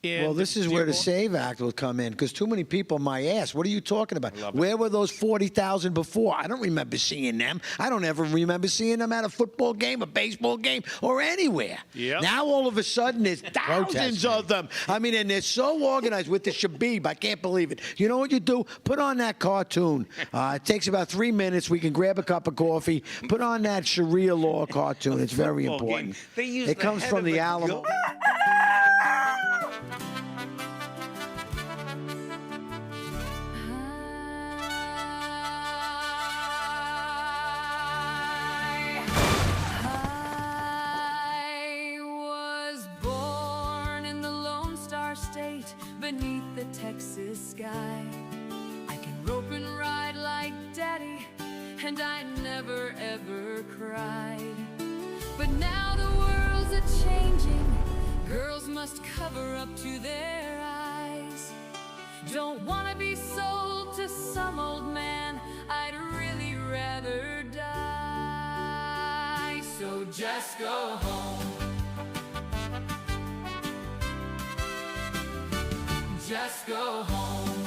[SPEAKER 1] Well, this is where the SAVE Act will come in, because too many people might ask, what are you talking about? Where were those 40,000 before? I don't remember seeing them. I don't ever remember seeing them at a football game, a baseball game, or anywhere.
[SPEAKER 5] Yep.
[SPEAKER 1] Now, all of a sudden, there's thousands
[SPEAKER 3] Protesting.
[SPEAKER 1] of them. I mean, and they're so organized with the Shabib. I can't believe it. You know what you do? Put on that cartoon. It takes about 3 minutes. We can grab a cup of coffee. Put on that Sharia law cartoon. It's very
[SPEAKER 4] Football
[SPEAKER 1] important.
[SPEAKER 4] game. They use
[SPEAKER 1] It
[SPEAKER 4] the
[SPEAKER 1] comes
[SPEAKER 4] head
[SPEAKER 1] from
[SPEAKER 4] of
[SPEAKER 1] the
[SPEAKER 4] a
[SPEAKER 1] Alamo.
[SPEAKER 4] goat.
[SPEAKER 9] I was born in the Lone Star State beneath the Texas sky. I can rope and ride like Daddy, and I never ever cried. But now the world's a-changing. Girls must cover up to their eyes. Don't wanna be sold to some old man. I'd really rather die. So just go home. Just go home.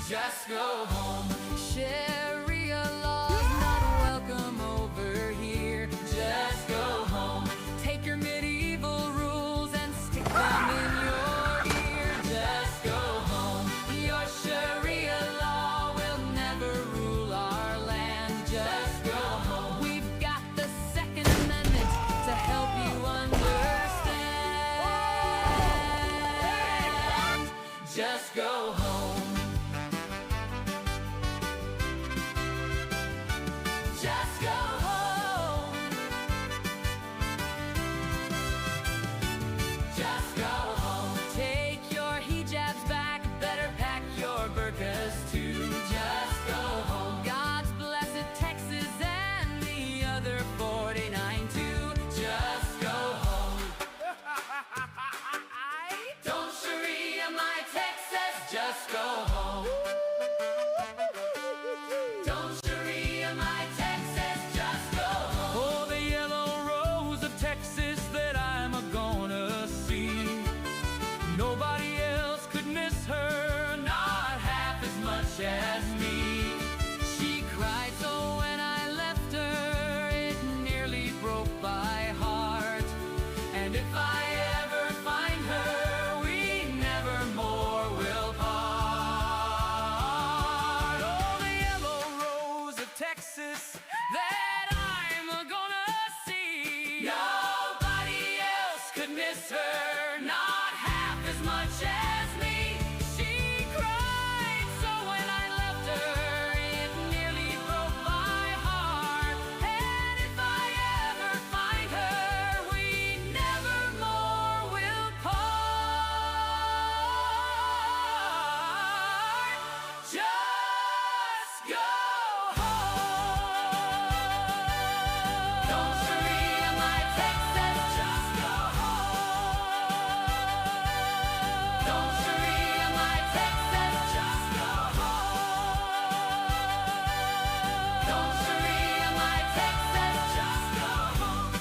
[SPEAKER 9] Just go home. Sharia law's not welcome over here. Just go home. Take your medieval rules and stick them in your ear. Just go home. Your Sharia law will never rule our land. Just go home. We've got the Second Amendment to help you understand. Just go home. Just go home. Just go home. Take your hijabs back, better pack your burqas too. Just go home. God's blessed Texas and the other 49 too. Just go home. Don't Sharia my Texas, just go home. Don't Sharia my Texas, just go home. Oh, the yellow rose of Texas that I'm gonna see. Nobody else could miss her, not half as much as me. She cried so when I left her, it nearly broke my heart. And if I ever find her, we never more will part. Oh, the yellow rose of Texas that I'm gonna see. Nobody else could miss her, not half as much as me. She cried so when I left her, it nearly broke my heart. And if I ever find her, we never more will part. Just go home. Don't Sharia my Texas, just go home. Don't Sharia my Texas, just go home. Don't Sharia my Texas, just go home.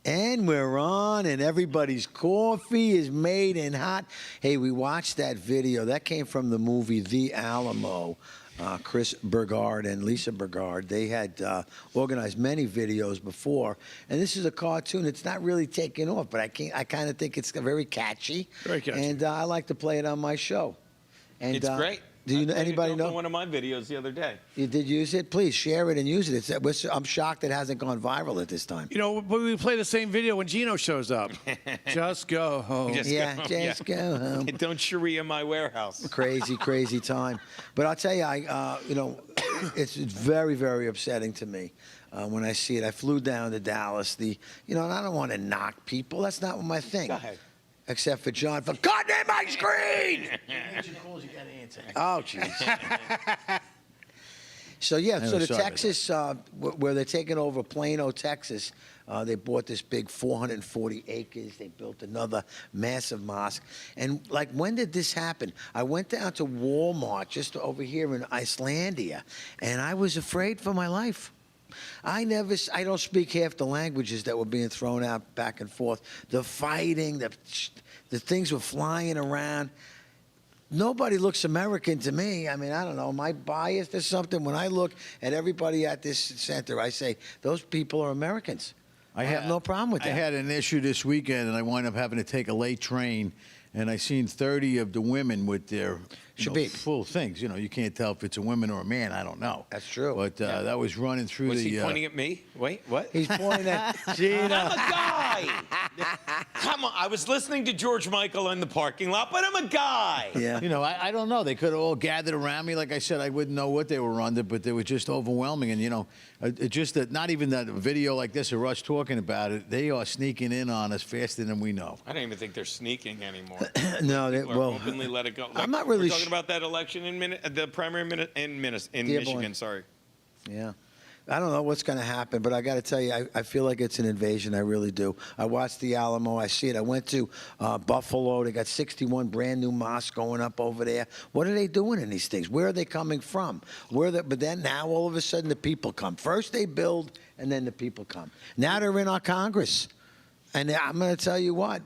[SPEAKER 1] And we're on fun, and everybody's coffee is made and hot. Hey, we watched that video. That came from the movie The Alamo. Chris Burgard and Lisa Burgard, they had organized many videos before, and this is a cartoon. It's not really taking off, but I kind of think it's very catchy.
[SPEAKER 5] Very catchy.
[SPEAKER 1] And I like to play it on my show. And,
[SPEAKER 4] It's great.
[SPEAKER 1] Do you
[SPEAKER 4] I played
[SPEAKER 1] anybody
[SPEAKER 4] it
[SPEAKER 1] know?
[SPEAKER 4] on one of my videos the other day.
[SPEAKER 1] You did use it? Please share it and use it. I'm shocked it hasn't gone viral at this time.
[SPEAKER 5] You know, but we play the same video when Gino shows up. Just go home.
[SPEAKER 4] Just
[SPEAKER 1] Yeah,
[SPEAKER 4] go,
[SPEAKER 1] just go home.
[SPEAKER 4] Don't Sharia my warehouse.
[SPEAKER 1] Crazy, crazy time. But I'll tell you, it's very, very upsetting to me when I see it. I flew down to Dallas. And I don't want to knock people. That's not my thing.
[SPEAKER 4] Go ahead.
[SPEAKER 1] Except for John, for God damn my screen! Oh, jeez. So yeah, so the
[SPEAKER 3] sorry about
[SPEAKER 1] Texas, where they're taking over Plano, Texas, they bought this big 440 acres. They built another massive mosque. And like, when did this happen? I went down to Walmart just over here in Icelandia, and I was afraid for my life. I don't speak half the languages that were being thrown out back and forth. The fighting, the things were flying around. Nobody looks American to me. I mean, I don't know. Am I biased or something? When I look at everybody at this center, I say, those people are Americans. I have no problem with that.
[SPEAKER 3] I had an issue this weekend, and I wound up having to take a late train, and I seen 30 of the women with their
[SPEAKER 1] Shabib.
[SPEAKER 3] full things. You can't tell if it's a woman or a man. I don't know.
[SPEAKER 1] That's true.
[SPEAKER 3] But that was running through
[SPEAKER 4] Was
[SPEAKER 3] the.
[SPEAKER 4] he pointing at me? Wait, what?
[SPEAKER 1] He's pointing at
[SPEAKER 4] I'm
[SPEAKER 1] Gina.
[SPEAKER 4] a guy. Come on. I was listening to George Michael in the parking lot, but I'm a guy.
[SPEAKER 1] Yeah.
[SPEAKER 3] I don't know. They could have all gathered around me. Like I said, I wouldn't know what they were under, but they were just overwhelming. And, it just that not even that video like this or us talking about it, they are sneaking in on us faster than we know.
[SPEAKER 4] I don't even think they're sneaking anymore.
[SPEAKER 1] No,
[SPEAKER 4] People are openly let it go.
[SPEAKER 1] I'm not really
[SPEAKER 4] We're talking about that election the primary in Michigan. Sorry.
[SPEAKER 1] Yeah. I don't know what's going to happen, but I got to tell you, I feel like it's an invasion. I really do. I watched the Alamo. I see it. I went to Buffalo. They got 61 brand new mosques going up over there. What are they doing in these things? Where are they coming from? But then now all of a sudden the people come. First they build, and then the people come. Now they're in our Congress. And I'm going to tell you what.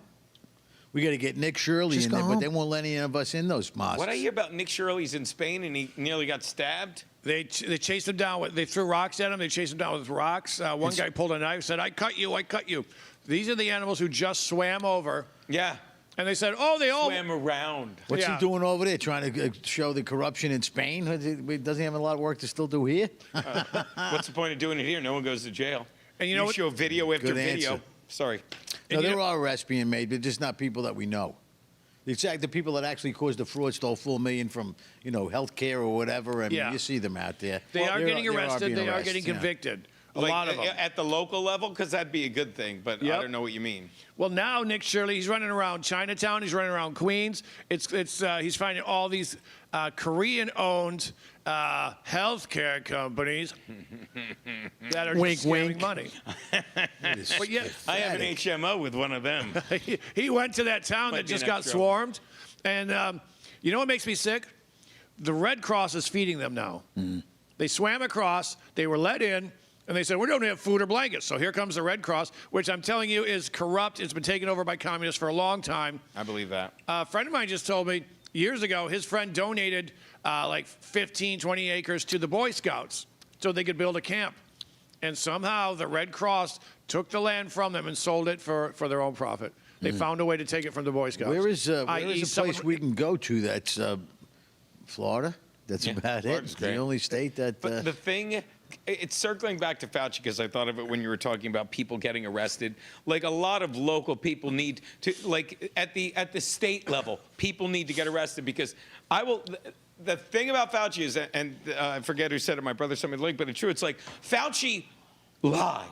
[SPEAKER 3] We got to get Nick Shirley
[SPEAKER 1] Just
[SPEAKER 3] in
[SPEAKER 1] go
[SPEAKER 3] there,
[SPEAKER 1] home.
[SPEAKER 3] but they won't let any of us in those mosques.
[SPEAKER 4] What I hear about Nick Shirley's in Spain and he nearly got stabbed?
[SPEAKER 5] They chased him down. They threw rocks at him. They chased him down with rocks. One guy pulled a knife, said, I cut you, I cut you. These are the animals who just swam over.
[SPEAKER 4] Yeah.
[SPEAKER 5] And they said, oh, they all
[SPEAKER 4] Swam around.
[SPEAKER 3] What's
[SPEAKER 5] Yeah.
[SPEAKER 3] he doing over there? Trying to show the corruption in Spain? Doesn't he have a lot of work to still do here?
[SPEAKER 4] What's the point of doing it here? No one goes to jail.
[SPEAKER 5] And you know what?
[SPEAKER 4] show video after
[SPEAKER 3] Good
[SPEAKER 4] video.
[SPEAKER 3] answer.
[SPEAKER 4] Sorry.
[SPEAKER 3] No,
[SPEAKER 5] And you
[SPEAKER 3] there
[SPEAKER 5] know-
[SPEAKER 3] are arrests being made, but just not people that we know. It's like the people that actually caused the fraud, stole $4 million from, health care or whatever. I mean,
[SPEAKER 5] Yeah.
[SPEAKER 3] you see them out there.
[SPEAKER 5] They are getting
[SPEAKER 3] being
[SPEAKER 5] arrested. They are getting
[SPEAKER 3] yeah.
[SPEAKER 5] convicted. A
[SPEAKER 4] Like,
[SPEAKER 5] lot of them.
[SPEAKER 4] At the local level? Because that'd be a good thing, but I
[SPEAKER 5] Yep.
[SPEAKER 4] don't know what you mean.
[SPEAKER 5] Well, now Nick Shirley, he's running around Chinatown. He's running around Queens. He's finding all these Korean-owned healthcare companies that are
[SPEAKER 3] Wink,
[SPEAKER 5] just scamming
[SPEAKER 3] wink.
[SPEAKER 5] money. But yeah,
[SPEAKER 4] I have an HMO with one of them.
[SPEAKER 5] he went to that town
[SPEAKER 4] Might
[SPEAKER 5] that
[SPEAKER 4] be an
[SPEAKER 5] just got
[SPEAKER 4] extra.
[SPEAKER 5] swarmed, and you know what makes me sick? The Red Cross is feeding them now. They swam across. They were let in. And they said, we don't have food or blankets. So here comes the Red Cross, which I'm telling you is corrupt. It's been taken over by communists for a long time.
[SPEAKER 4] I believe that.
[SPEAKER 5] A friend of mine just told me years ago, his friend donated like 15, 20 acres to the Boy Scouts so they could build a camp. And somehow the Red Cross took the land from them and sold it for their own profit. They found a way to take it from the Boy Scouts.
[SPEAKER 3] Where is
[SPEAKER 5] i.e.
[SPEAKER 3] a place we can go to that's Florida? That's
[SPEAKER 4] Yeah,
[SPEAKER 3] about
[SPEAKER 4] Florida's
[SPEAKER 3] it.
[SPEAKER 4] great.
[SPEAKER 3] The only state that...
[SPEAKER 4] But the thing, it's circling back to Fauci because I thought of it when you were talking about people getting arrested. Like a lot of local people need to, like at the state level, people need to get arrested because the thing about Fauci is, and I forget who said it, my brother sent me the link, but it's true. It's like Fauci lied.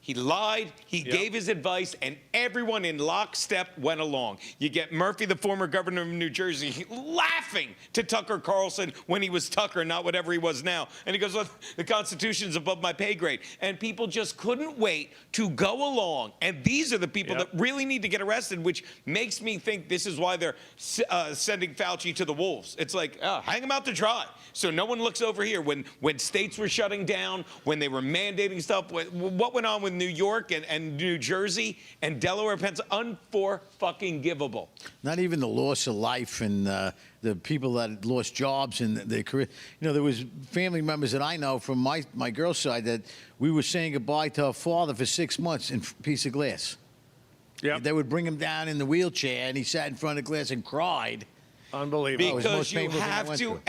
[SPEAKER 4] He lied, he gave his advice, and everyone in lockstep went along. You get Murphy, the former governor of New Jersey, laughing to Tucker Carlson when he was Tucker, not whatever he was now. And he goes, well, the Constitution's above my pay grade. And people just couldn't wait to go along. And these are the people that really need to get arrested, which makes me think this is why they're sending Fauci to the wolves. It's like, hang him out to dry. So no one looks over here. When states were shutting down, when they were mandating stuff, what went on with with New York and New Jersey and Delaware, Pennsylvania, unfor-fucking-givable.
[SPEAKER 3] Not even the loss of life and the people that had lost jobs and their career. You know, there was family members that I know from my girl's side that we were saying goodbye to her father for 6 months in a piece of glass.
[SPEAKER 5] Yeah.
[SPEAKER 3] They would bring him down in the wheelchair, and he sat in front of the glass and cried.
[SPEAKER 5] Unbelievable.
[SPEAKER 4] Because you have to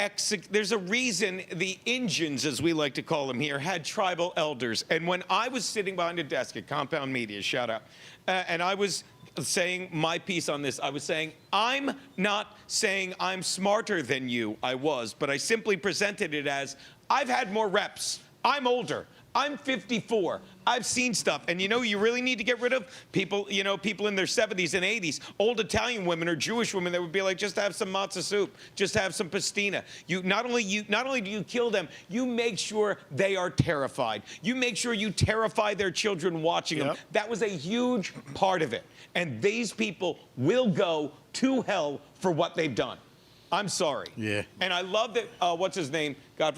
[SPEAKER 4] there's a reason the Indians, as we like to call them here, had tribal elders. And when I was sitting behind a desk at Compound Media, shout out, and I was saying my piece on this, I was saying, I'm not saying I'm smarter than you, I was, but I simply presented it as, I've had more reps, I'm older, I'm 54. I've seen stuff. And you know you really need to get rid of? People, you know, people in their 70s and 80s, old Italian women or Jewish women that would be like, just have some matzah soup, just have some pastina. Not only do you kill them, you make sure they are terrified. You make sure you terrify their children watching them. That was a huge part of it. And these people will go to hell for what they've done. I'm sorry.
[SPEAKER 3] Yeah.
[SPEAKER 4] And I love that, what's his name?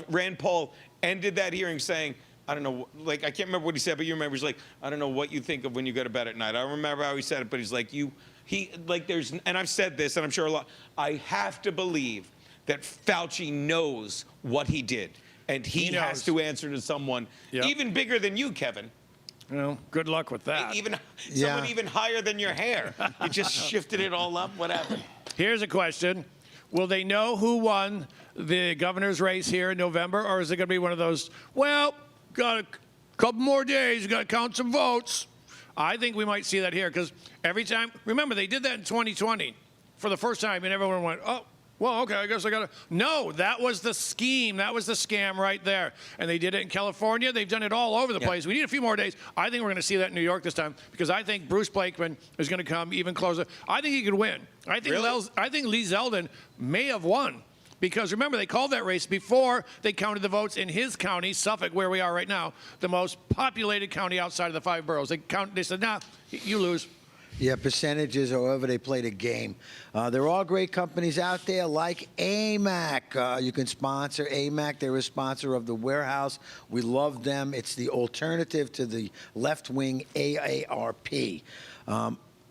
[SPEAKER 4] Rand Paul ended that hearing saying, I don't know, like, I can't remember what he said, but you remember, he's like, I don't know what you think of when you go to bed at night. I don't remember how he said it, but he's like, and I've said this, and I'm sure a lot, I have to believe that Fauci knows what he did. And he has to answer to someone even bigger than you, Kevin.
[SPEAKER 5] Well, good luck with that.
[SPEAKER 4] Someone even higher than your hair. You just shifted it all up. What happened?
[SPEAKER 5] Here's a question. Will they know who won the governor's race here in November, or is it going to be one of those, well, got a couple more days, got to count some votes? I think we might see that here, because every time, remember, they did that in 2020 for the first time, and everyone went, oh, well, okay, I guess I got to. No, that was the scheme. That was the scam right there. And they did it in California. They've done it all over the place. We need a few more days. I think we're going to see that in New York this time, because I think Bruce Blakeman is going to come even closer. I think he could win. I think Lee Zeldin may have won. Because remember, they called that race before they counted the votes in his county, Suffolk, where we are right now, the most populated county outside of the 5 boroughs. They said, nah, you lose.
[SPEAKER 1] Yeah, percentages, however they play the game. There are great companies out there like AMAC. You can sponsor AMAC. They're a sponsor of The Warehouse. We love them. It's the alternative to the left-wing AARP.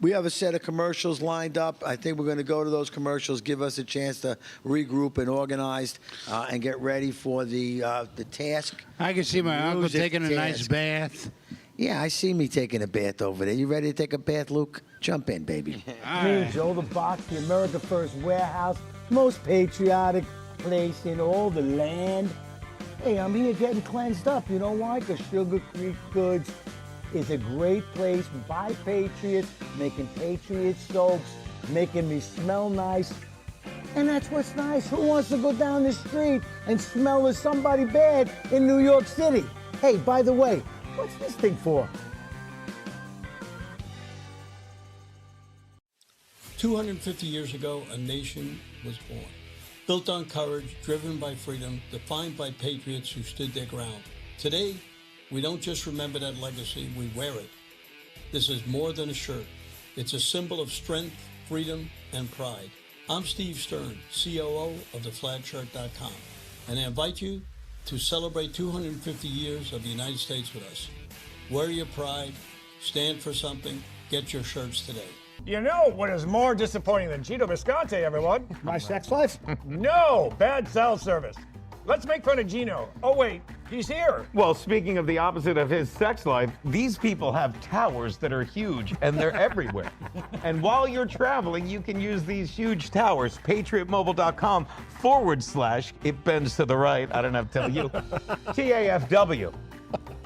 [SPEAKER 1] We have a set of commercials lined up. I think we're going to go to those commercials, give us a chance to regroup and organize and get ready for the task.
[SPEAKER 6] I can see my uncle taking a nice bath.
[SPEAKER 1] Yeah, I see me taking a bath over there. You ready to take a bath, Luke? Jump in, baby.
[SPEAKER 8] Me, Joe the Box, the America First Warehouse, most patriotic place in all the land. Hey, I'm here getting cleansed up. You know why? Because Sugar Creek Goods is a great place by patriots, making patriot soaps, making me smell nice. And that's what's nice. Who wants to go down the street and smell of somebody bad in New York City? Hey, by the way, what's this thing for?
[SPEAKER 10] 250 years ago, a nation was born. Built on courage, driven by freedom, defined by patriots who stood their ground. Today, we don't just remember that legacy, we wear it. This is more than a shirt. It's a symbol of strength, freedom, and pride. I'm Steve Stern, COO of theflagshirt.com, and I invite you to celebrate 250 years of the United States with us. Wear your pride, stand for something, get your shirts today.
[SPEAKER 11] You know what is more disappointing than Gino Bisconte, everyone?
[SPEAKER 8] My sex life?
[SPEAKER 11] No, bad cell service. Let's make fun of Gino. Oh, wait, he's here.
[SPEAKER 4] Well, speaking of the opposite of his sex life, these people have towers that are huge, and they're everywhere. And while you're traveling, you can use these huge towers. PatriotMobile.com / it bends to the right. I don't have to tell you. TAFW.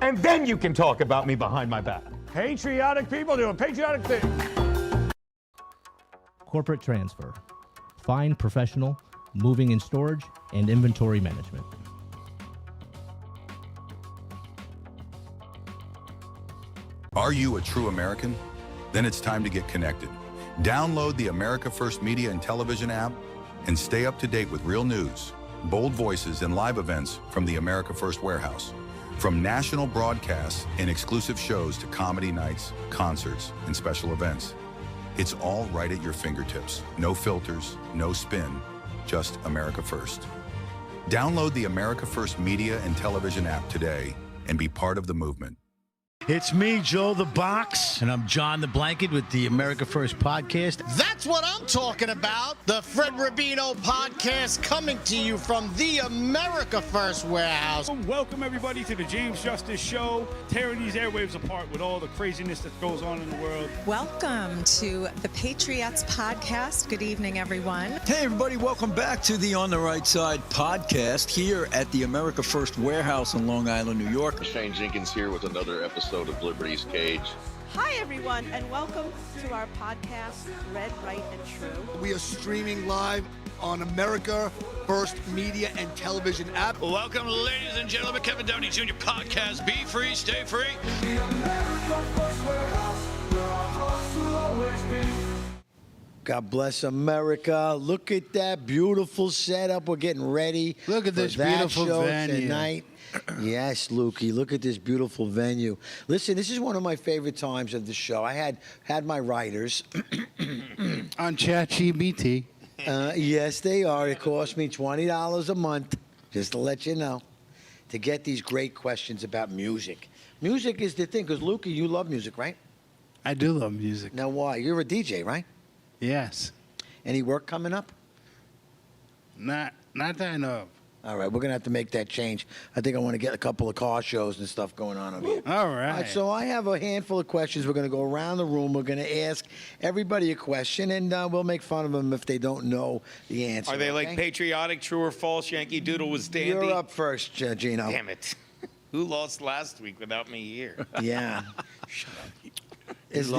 [SPEAKER 4] And then you can talk about me behind my back.
[SPEAKER 11] Patriotic people doing patriotic things.
[SPEAKER 12] Corporate transfer. Fine professional, moving and storage, and inventory management.
[SPEAKER 13] Are you a true American? Then it's time to get connected. Download the America First Media and Television app and stay up to date with real news, bold voices, and live events from the America First Warehouse. From national broadcasts and exclusive shows to comedy nights, concerts, and special events. It's all right at your fingertips. No filters, no spin, just America First. Download the America First Media and Television app today and be part of the movement.
[SPEAKER 3] It's me, Joe the Box. And I'm John the Blanket with the America First podcast.
[SPEAKER 14] That's what I'm talking about. The Fred Rubino podcast coming to you from the America First warehouse.
[SPEAKER 15] Welcome, everybody, to the James Justice Show, tearing these airwaves apart with all the craziness that goes on in the world.
[SPEAKER 16] Welcome to the Patriots podcast. Good evening, everyone.
[SPEAKER 17] Hey, everybody. Welcome back to the On the Right Side podcast here at the America First warehouse in Long Island, New York.
[SPEAKER 18] Shane Jenkins here with another episode of Liberty's Cage.
[SPEAKER 19] Hi, everyone, and welcome to our podcast, Red, Right, and True.
[SPEAKER 20] We are streaming live on America First Media and Television app.
[SPEAKER 5] Welcome, ladies and gentlemen, Kevin Downey Jr. podcast. Be free, stay free. The America First warehouse, where our hearts will always be.
[SPEAKER 1] God bless America. Look at that beautiful setup. We're getting ready.
[SPEAKER 6] Look at
[SPEAKER 1] for
[SPEAKER 6] this
[SPEAKER 1] that
[SPEAKER 6] beautiful
[SPEAKER 1] show
[SPEAKER 6] venue.
[SPEAKER 1] tonight. Yes, Lukey. Look at this beautiful venue. Listen, this is one of my favorite times of the show. I had my writers
[SPEAKER 6] on ChatGPT.
[SPEAKER 1] Yes, they are. It cost me $20 a month, just to let you know, to get these great questions about music. Music is the thing, because Lukey, you love music, right?
[SPEAKER 6] I do love music.
[SPEAKER 1] Now, why? You're a DJ, right?
[SPEAKER 6] Yes.
[SPEAKER 1] Any work coming up?
[SPEAKER 6] Not that I know of.
[SPEAKER 1] All right, we're going to have to make that change. I think I want to get a couple of car shows and stuff going on over here.
[SPEAKER 6] All right.
[SPEAKER 1] So I have a handful of questions. We're going to go around the room. We're going to ask everybody a question, and we'll make fun of them if they don't know the answer.
[SPEAKER 4] Are they like
[SPEAKER 1] okay?
[SPEAKER 4] patriotic, true or false? Yankee Doodle was dandy.
[SPEAKER 1] You're up first, Gino.
[SPEAKER 4] Damn it. Who lost last week without me here?
[SPEAKER 1] Yeah.
[SPEAKER 4] Shut up.
[SPEAKER 1] This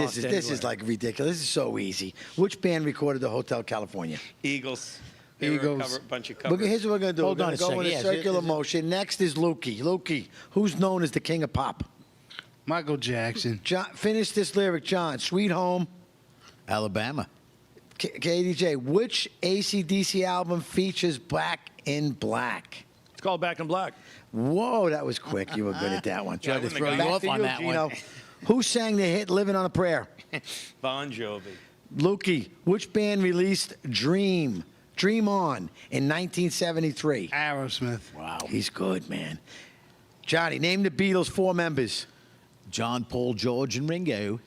[SPEAKER 1] is like ridiculous. This is so easy. Which band recorded the Hotel California?
[SPEAKER 4] Eagles. They were a bunch of covers.
[SPEAKER 1] Here's what we're going to do.
[SPEAKER 3] Hold
[SPEAKER 1] we're
[SPEAKER 3] on
[SPEAKER 1] going to
[SPEAKER 3] a
[SPEAKER 1] go in a
[SPEAKER 3] second.
[SPEAKER 1] circular motion. Next is Lukey. Lukey, who's known as the king of pop?
[SPEAKER 6] Michael Jackson.
[SPEAKER 1] John, finish this lyric, John. Sweet Home.
[SPEAKER 3] Alabama.
[SPEAKER 1] KDJ, which AC/DC album features Back in Black?
[SPEAKER 5] It's called Back in Black.
[SPEAKER 1] Whoa, that was quick. You were good at that one.
[SPEAKER 3] Tried to throw you
[SPEAKER 1] Back
[SPEAKER 3] off
[SPEAKER 1] to
[SPEAKER 3] on that
[SPEAKER 1] Gino.
[SPEAKER 3] one.
[SPEAKER 1] Who sang the hit Living on a Prayer?
[SPEAKER 4] Bon Jovi.
[SPEAKER 1] Lukey, which band released Dream On in 1973?
[SPEAKER 6] Aerosmith.
[SPEAKER 1] Wow. He's good, man. Johnny, name the Beatles' 4 members.
[SPEAKER 3] John, Paul, George, and Ringo.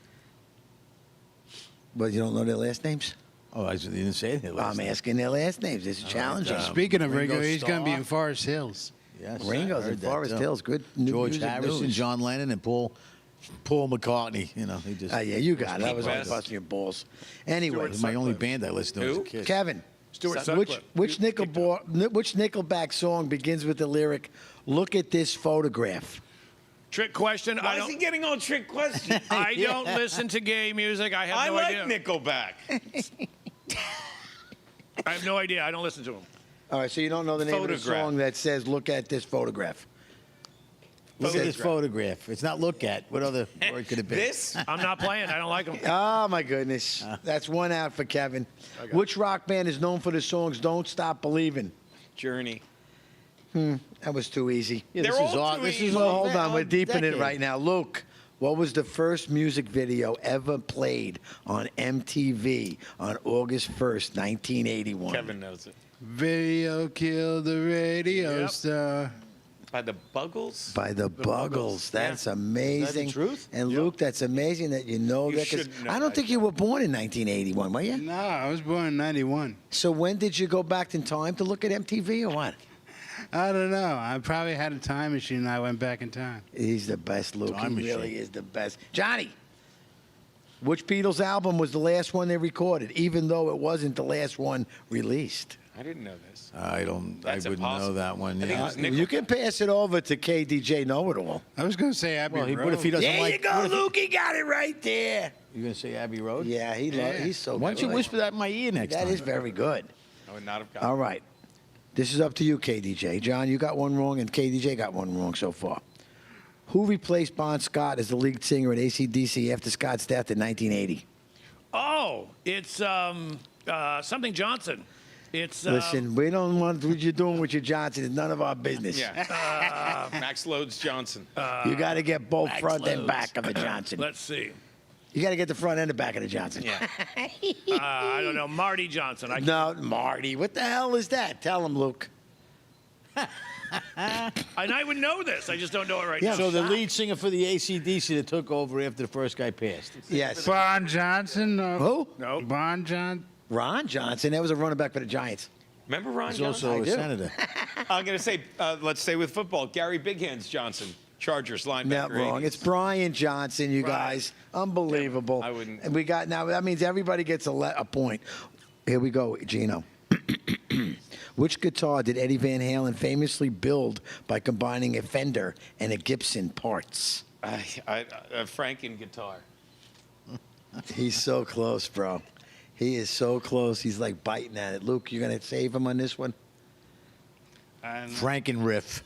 [SPEAKER 1] But you don't know their last names?
[SPEAKER 3] Oh, you didn't say their last
[SPEAKER 1] I'm
[SPEAKER 3] names.
[SPEAKER 1] asking their last names. This is challenging.
[SPEAKER 6] Speaking of Ringo,
[SPEAKER 3] Ringo
[SPEAKER 6] he's going to be
[SPEAKER 3] Starr.
[SPEAKER 6] in Forest Hills.
[SPEAKER 3] Yes,
[SPEAKER 1] Ringo's
[SPEAKER 3] I heard
[SPEAKER 1] in
[SPEAKER 3] that,
[SPEAKER 1] Forest
[SPEAKER 3] too.
[SPEAKER 1] Hills. Good
[SPEAKER 3] George
[SPEAKER 1] music
[SPEAKER 3] Harrison,
[SPEAKER 1] news.
[SPEAKER 3] John Lennon, and Paul McCartney. You know, he just.
[SPEAKER 1] Yeah, you got it. That was all
[SPEAKER 4] West.
[SPEAKER 1] busting your balls. Anyway,
[SPEAKER 3] It was my only band I listened to as a
[SPEAKER 4] Who?
[SPEAKER 3] kid.
[SPEAKER 1] Kevin,
[SPEAKER 5] Stuart
[SPEAKER 1] which
[SPEAKER 5] Sutcliffe.
[SPEAKER 1] which Nickelback song begins with the lyric, "Look at this photograph"?
[SPEAKER 5] Trick question.
[SPEAKER 4] Why is he getting all trick questions?
[SPEAKER 5] I don't listen to gay music. I have
[SPEAKER 4] I
[SPEAKER 5] no
[SPEAKER 4] like
[SPEAKER 5] idea.
[SPEAKER 4] Nickelback.
[SPEAKER 5] I have no idea. I don't listen to them.
[SPEAKER 1] All right, so you don't know the name of the
[SPEAKER 4] Photograph.
[SPEAKER 1] song that says, "Look at this photograph."
[SPEAKER 3] Look at this photograph. It's not look at. What other word could it be?
[SPEAKER 4] This?
[SPEAKER 5] I'm not playing. I don't like them.
[SPEAKER 1] Oh my goodness, that's one out for Kevin. Which rock band is known for the songs "Don't Stop Believing"?
[SPEAKER 4] Journey.
[SPEAKER 1] That was too easy.
[SPEAKER 3] Yeah,
[SPEAKER 4] They're all too easy.
[SPEAKER 1] Well, hold on, we're deep in it
[SPEAKER 3] decade.
[SPEAKER 1] right now. Luke, what was the first music video ever played on MTV on August 1st, 1981?
[SPEAKER 4] Kevin knows it.
[SPEAKER 6] Video killed the radio
[SPEAKER 5] Yep.
[SPEAKER 6] star.
[SPEAKER 4] By the Buggles?
[SPEAKER 1] By the Buggles. That's amazing.
[SPEAKER 3] Is that the truth?
[SPEAKER 1] And Luke, that's amazing that you know
[SPEAKER 4] You
[SPEAKER 1] that. 'Cause
[SPEAKER 4] should know
[SPEAKER 1] I don't
[SPEAKER 4] that.
[SPEAKER 1] think you were born in 1981, were you?
[SPEAKER 6] No, I was born in 91.
[SPEAKER 1] So when did you go back in time to look at MTV or what?
[SPEAKER 6] I don't know. I probably had a time machine and I went back in time.
[SPEAKER 1] He's the best, Luke.
[SPEAKER 3] Time
[SPEAKER 1] He
[SPEAKER 3] machine.
[SPEAKER 1] really is the best. Johnny, which Beatles album was the last one they recorded, even though it wasn't the last one released?
[SPEAKER 4] I didn't know this.
[SPEAKER 3] I don't.
[SPEAKER 4] That's
[SPEAKER 3] I wouldn't
[SPEAKER 4] impossible.
[SPEAKER 3] know that one.
[SPEAKER 4] I think it
[SPEAKER 3] Yeah.
[SPEAKER 4] was Nickelback.
[SPEAKER 1] You can pass it over to KDJ Know-It-All.
[SPEAKER 6] I was going to say Abbey
[SPEAKER 3] Well,
[SPEAKER 6] Road.
[SPEAKER 3] what if he doesn't
[SPEAKER 1] There
[SPEAKER 3] like?
[SPEAKER 1] you go,
[SPEAKER 3] what if he-
[SPEAKER 1] Luke. He got it right there.
[SPEAKER 3] You gonna say Abbey Road?
[SPEAKER 1] Yeah, he's so
[SPEAKER 3] Why don't you
[SPEAKER 1] good.
[SPEAKER 3] whisper that in my ear next
[SPEAKER 1] That
[SPEAKER 3] time?
[SPEAKER 1] is very good.
[SPEAKER 4] I would not have gotten
[SPEAKER 1] All right. This is up to you, KDJ. John, you got one wrong, and KDJ got one wrong so far. Who replaced Bon Scott as the lead singer at AC/DC after Scott's death in 1980?
[SPEAKER 5] Oh, it's something Johnson. It's
[SPEAKER 1] Listen, we don't want what you're doing with your Johnson. It's none of our business.
[SPEAKER 4] Yeah. Max Loads Johnson.
[SPEAKER 1] You got to get both
[SPEAKER 3] Max
[SPEAKER 1] front and
[SPEAKER 3] Loads.
[SPEAKER 1] back of a Johnson.
[SPEAKER 5] Let's see.
[SPEAKER 1] You got to get the front and the back of the Johnson.
[SPEAKER 4] Yeah.
[SPEAKER 5] I don't know. Marty Johnson.
[SPEAKER 1] No, Marty. What the hell is that? Tell him, Luke.
[SPEAKER 5] And I would know this. I just don't know it right now.
[SPEAKER 3] So the lead singer for the AC/DC that took over after the first guy passed.
[SPEAKER 1] Yes.
[SPEAKER 6] Bon Johnson.
[SPEAKER 1] Who?
[SPEAKER 5] No.
[SPEAKER 6] Bon Johnson.
[SPEAKER 1] Ron Johnson. That was a running back for the Giants.
[SPEAKER 4] Remember Ron
[SPEAKER 3] He's
[SPEAKER 4] Johnson?
[SPEAKER 3] also
[SPEAKER 1] I
[SPEAKER 3] a
[SPEAKER 1] do.
[SPEAKER 3] senator.
[SPEAKER 4] I'm going to say, let's stay with football. Gary Big Hands Johnson, Chargers linebacker.
[SPEAKER 1] Not wrong.
[SPEAKER 4] 80s.
[SPEAKER 1] It's Brian Johnson, you guys. Unbelievable.
[SPEAKER 4] I wouldn't.
[SPEAKER 1] And we got now. That means everybody gets a point. Here we go, Gino. Which guitar did Eddie Van Halen famously build by combining a Fender and a Gibson parts?
[SPEAKER 4] A Franken guitar.
[SPEAKER 1] He's so close, bro. He is so close. He's like biting at it. Luke, you're gonna save him on this one.
[SPEAKER 3] Franken riff.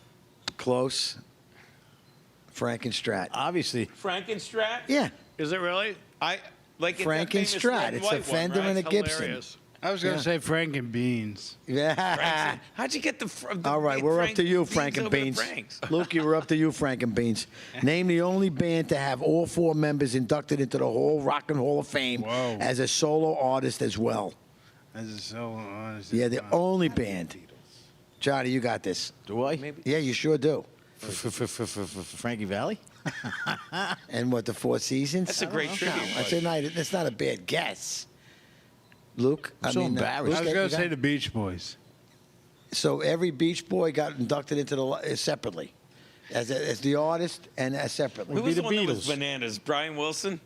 [SPEAKER 1] Close. Frankenstrat.
[SPEAKER 3] Obviously.
[SPEAKER 4] Frankenstrat?
[SPEAKER 1] Yeah.
[SPEAKER 5] Is it really?
[SPEAKER 4] I like it's that famous red
[SPEAKER 1] Frankenstrat.
[SPEAKER 4] and
[SPEAKER 1] It's a
[SPEAKER 4] white one,
[SPEAKER 1] Fender
[SPEAKER 4] right?
[SPEAKER 1] and a Gibson.
[SPEAKER 5] Hilarious.
[SPEAKER 6] I was going to say Frank and Beans.
[SPEAKER 1] Yeah.
[SPEAKER 4] How'd you get the
[SPEAKER 1] All right, we're up to you, Frank and Beans. Lukey, we're up to you, Frank and Beans. Name the only band to have all 4 members inducted into the whole Rock and Hall of Fame as a solo artist as well.
[SPEAKER 6] As a solo artist.
[SPEAKER 1] Yeah, the only band. Johnny, you got this.
[SPEAKER 3] Do I?
[SPEAKER 1] Yeah, you sure do.
[SPEAKER 3] Frankie Valli?
[SPEAKER 1] And what, the 4 Seasons?
[SPEAKER 4] That's a great tribute.
[SPEAKER 1] That's not a bad guess. Luke?
[SPEAKER 3] I'm so embarrassed.
[SPEAKER 6] I was going to say the Beach Boys.
[SPEAKER 1] So every Beach Boy got inducted into the separately, as the artist and as separately.
[SPEAKER 4] Who was the one that was bananas? Brian Wilson?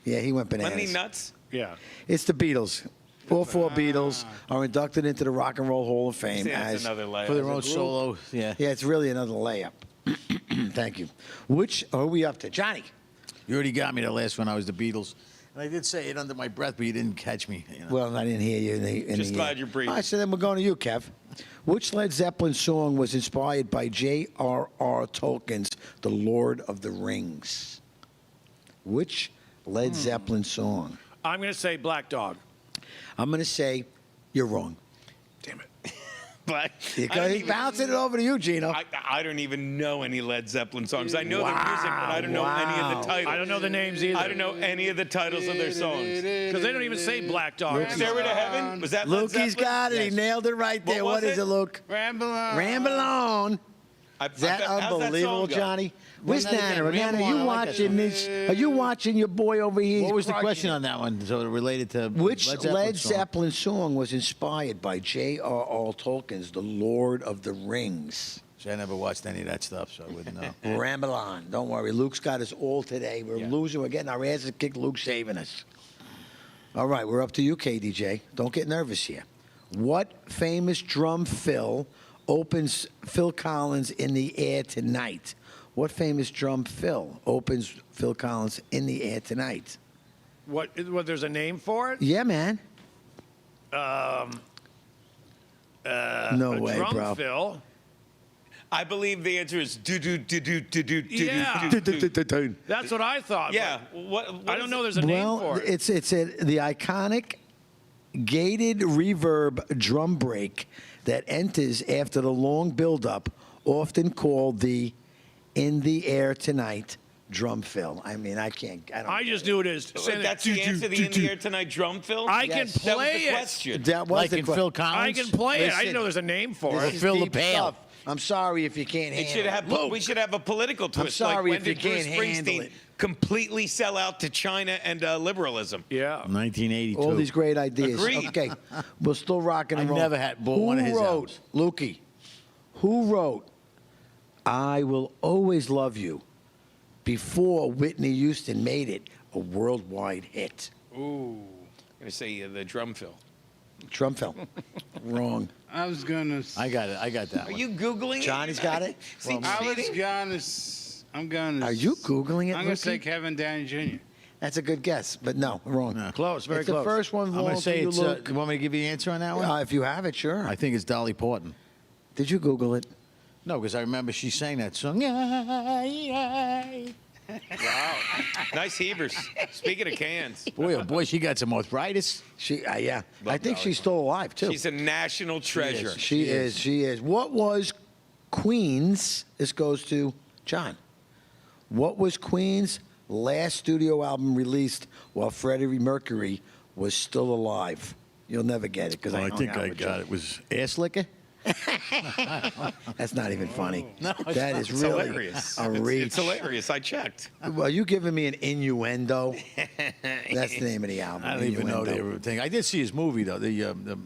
[SPEAKER 1] Yeah, he went bananas.
[SPEAKER 4] Wasn't he nuts?
[SPEAKER 5] Yeah.
[SPEAKER 1] It's the Beatles. All 4 Beatles are inducted into the Rock and Roll Hall of Fame
[SPEAKER 4] See, that's
[SPEAKER 1] as
[SPEAKER 4] another layup.
[SPEAKER 3] For their
[SPEAKER 1] as a
[SPEAKER 3] own
[SPEAKER 1] group.
[SPEAKER 3] solo. Yeah.
[SPEAKER 1] Yeah, it's really another layup. Thank you. Which are we up to, Johnny?
[SPEAKER 3] You already got me the last one. I was the Beatles. And I did say it under my breath, but you didn't catch me. You know?
[SPEAKER 1] Well, I didn't hear you.
[SPEAKER 4] Just glad you're breathing.
[SPEAKER 1] All right, so then we're going to you, Kev. Which Led Zeppelin song was inspired by J.R.R. Tolkien's The Lord of the Rings? Which Led Zeppelin song?
[SPEAKER 5] I'm going to say Black Dog.
[SPEAKER 1] I'm going to say you're wrong.
[SPEAKER 4] Damn it. But
[SPEAKER 1] He's bouncing it over to you, Gino.
[SPEAKER 4] I don't even know any Led Zeppelin songs. I know the music, but I don't know any of the titles.
[SPEAKER 5] I don't know the names either.
[SPEAKER 4] I don't know any of the titles of their songs.
[SPEAKER 5] Because they don't even say Black Dog.
[SPEAKER 4] Stairway to Heaven? Was that Led
[SPEAKER 1] Lukey's
[SPEAKER 4] Zeppelin?
[SPEAKER 1] got it. He nailed it right there.
[SPEAKER 4] What was
[SPEAKER 1] What is
[SPEAKER 4] it?
[SPEAKER 1] it, Luke?
[SPEAKER 6] Ramble on.
[SPEAKER 1] Ramble on. Is that
[SPEAKER 4] how's that
[SPEAKER 1] unbelievable,
[SPEAKER 4] song go?
[SPEAKER 1] Johnny? Where's
[SPEAKER 3] Run that
[SPEAKER 1] Nana?
[SPEAKER 3] again.
[SPEAKER 1] Nana,
[SPEAKER 3] Ramble
[SPEAKER 1] are you
[SPEAKER 3] on, I like that
[SPEAKER 1] watching
[SPEAKER 3] song.
[SPEAKER 1] this? Are you watching your boy over here?
[SPEAKER 3] What
[SPEAKER 1] He's
[SPEAKER 3] was the
[SPEAKER 1] crushing
[SPEAKER 3] question
[SPEAKER 1] it.
[SPEAKER 3] on that one? So it related to
[SPEAKER 1] Which Led
[SPEAKER 3] song?
[SPEAKER 1] Zeppelin song was inspired by J.R.R. Tolkien's The Lord of the Rings?
[SPEAKER 3] See, I never watched any of that stuff, so I wouldn't know.
[SPEAKER 1] Ramble on. Don't worry. Luke's got us all today. We're losing. We're getting our asses kicked. Luke's saving us. All right, we're up to you, KDJ. Don't get nervous here. What famous drum fill opens Phil Collins in the Air Tonight? What famous drum fill opens Phil Collins in the Air Tonight?
[SPEAKER 5] What? There's a name for it?
[SPEAKER 1] Yeah, man.
[SPEAKER 5] No
[SPEAKER 1] way,
[SPEAKER 5] drum
[SPEAKER 1] bro.
[SPEAKER 5] fill.
[SPEAKER 4] I believe the answer is do do do do do do do
[SPEAKER 5] Yeah.
[SPEAKER 4] do.
[SPEAKER 5] That's what I thought.
[SPEAKER 4] Yeah.
[SPEAKER 5] but
[SPEAKER 4] What
[SPEAKER 5] I don't know. There's a name for it.
[SPEAKER 1] It's the iconic gated reverb drum break that enters after the long buildup, often called the "In the Air Tonight" drum fill. I mean, I don't.
[SPEAKER 5] I just knew it is.
[SPEAKER 4] So that's the answer. The In the Air Tonight drum fill.
[SPEAKER 5] I can
[SPEAKER 1] Yes.
[SPEAKER 4] That was
[SPEAKER 5] play
[SPEAKER 4] the
[SPEAKER 5] it.
[SPEAKER 4] question.
[SPEAKER 1] That was
[SPEAKER 3] Like
[SPEAKER 1] the
[SPEAKER 3] in
[SPEAKER 1] que-
[SPEAKER 3] Phil Collins?
[SPEAKER 5] I can play it. I
[SPEAKER 1] Listen,
[SPEAKER 5] didn't know there's a name for
[SPEAKER 1] This
[SPEAKER 5] it.
[SPEAKER 1] is
[SPEAKER 3] Fill the
[SPEAKER 1] deep
[SPEAKER 3] pail.
[SPEAKER 1] stuff. I'm sorry if you can't
[SPEAKER 4] It
[SPEAKER 1] handle
[SPEAKER 4] should have.
[SPEAKER 1] Luke.
[SPEAKER 4] We should have a political twist.
[SPEAKER 1] sorry
[SPEAKER 4] like when
[SPEAKER 1] if you
[SPEAKER 4] did Bruce
[SPEAKER 1] can't handle
[SPEAKER 4] Springsteen
[SPEAKER 1] it.
[SPEAKER 4] completely sell out to China and liberalism?
[SPEAKER 5] Yeah.
[SPEAKER 3] 1982.
[SPEAKER 1] All these great ideas.
[SPEAKER 4] Agreed.
[SPEAKER 1] Okay, we're still rocking and
[SPEAKER 3] I
[SPEAKER 1] rolling.
[SPEAKER 3] never had bought one of his
[SPEAKER 1] Who wrote,
[SPEAKER 3] albums.
[SPEAKER 1] Lukey, who wrote "I Will Always Love You" before Whitney Houston made it a worldwide hit?
[SPEAKER 4] Ooh. I'm gonna say the drum fill.
[SPEAKER 1] Drum fill. Wrong.
[SPEAKER 6] I was gonna.
[SPEAKER 3] I got it. I got that
[SPEAKER 4] Are
[SPEAKER 3] one.
[SPEAKER 4] you googling?
[SPEAKER 1] Johnny's got it?
[SPEAKER 4] See,
[SPEAKER 6] I was
[SPEAKER 4] cheating?
[SPEAKER 6] gonna. I'm gonna.
[SPEAKER 1] Are you Googling it,
[SPEAKER 6] I'm gonna say
[SPEAKER 1] Lukey?
[SPEAKER 6] Kevin Downey Jr.
[SPEAKER 1] That's a good guess, but no, wrong.
[SPEAKER 3] No, close, very
[SPEAKER 1] it's
[SPEAKER 3] close.
[SPEAKER 1] the first one
[SPEAKER 3] I'm
[SPEAKER 1] wrong
[SPEAKER 3] going to
[SPEAKER 1] for
[SPEAKER 3] say
[SPEAKER 1] you,
[SPEAKER 3] it's.
[SPEAKER 1] Luke.
[SPEAKER 3] You want me to give you the answer on that one?
[SPEAKER 1] If you have it, sure.
[SPEAKER 3] I think it's Dolly Parton.
[SPEAKER 1] Did you Google it?
[SPEAKER 3] No, because I remember she sang that song.
[SPEAKER 4] Wow. Nice Hebers. Speaking of cans.
[SPEAKER 3] Boy, oh boy, she got some arthritis.
[SPEAKER 1] She, yeah. I think she's still alive, too.
[SPEAKER 4] She's a national treasure.
[SPEAKER 1] She is. What was Queen's? This goes to John. What was Queen's last studio album released while Freddie Mercury was still alive? You'll never get it because
[SPEAKER 3] Well, I
[SPEAKER 1] hung
[SPEAKER 3] think
[SPEAKER 1] out
[SPEAKER 3] I
[SPEAKER 1] with
[SPEAKER 3] got
[SPEAKER 1] you.
[SPEAKER 3] it. Was Ass Licker?
[SPEAKER 1] That's not even funny.
[SPEAKER 3] No, it's
[SPEAKER 1] That
[SPEAKER 3] not.
[SPEAKER 1] is
[SPEAKER 4] It's
[SPEAKER 1] really
[SPEAKER 4] hilarious.
[SPEAKER 1] a reach.
[SPEAKER 4] It's hilarious. I checked.
[SPEAKER 1] Well, you giving me an innuendo? That's the name of the album.
[SPEAKER 3] I don't even know
[SPEAKER 1] Innuendo.
[SPEAKER 3] the thing. I did see his movie though, the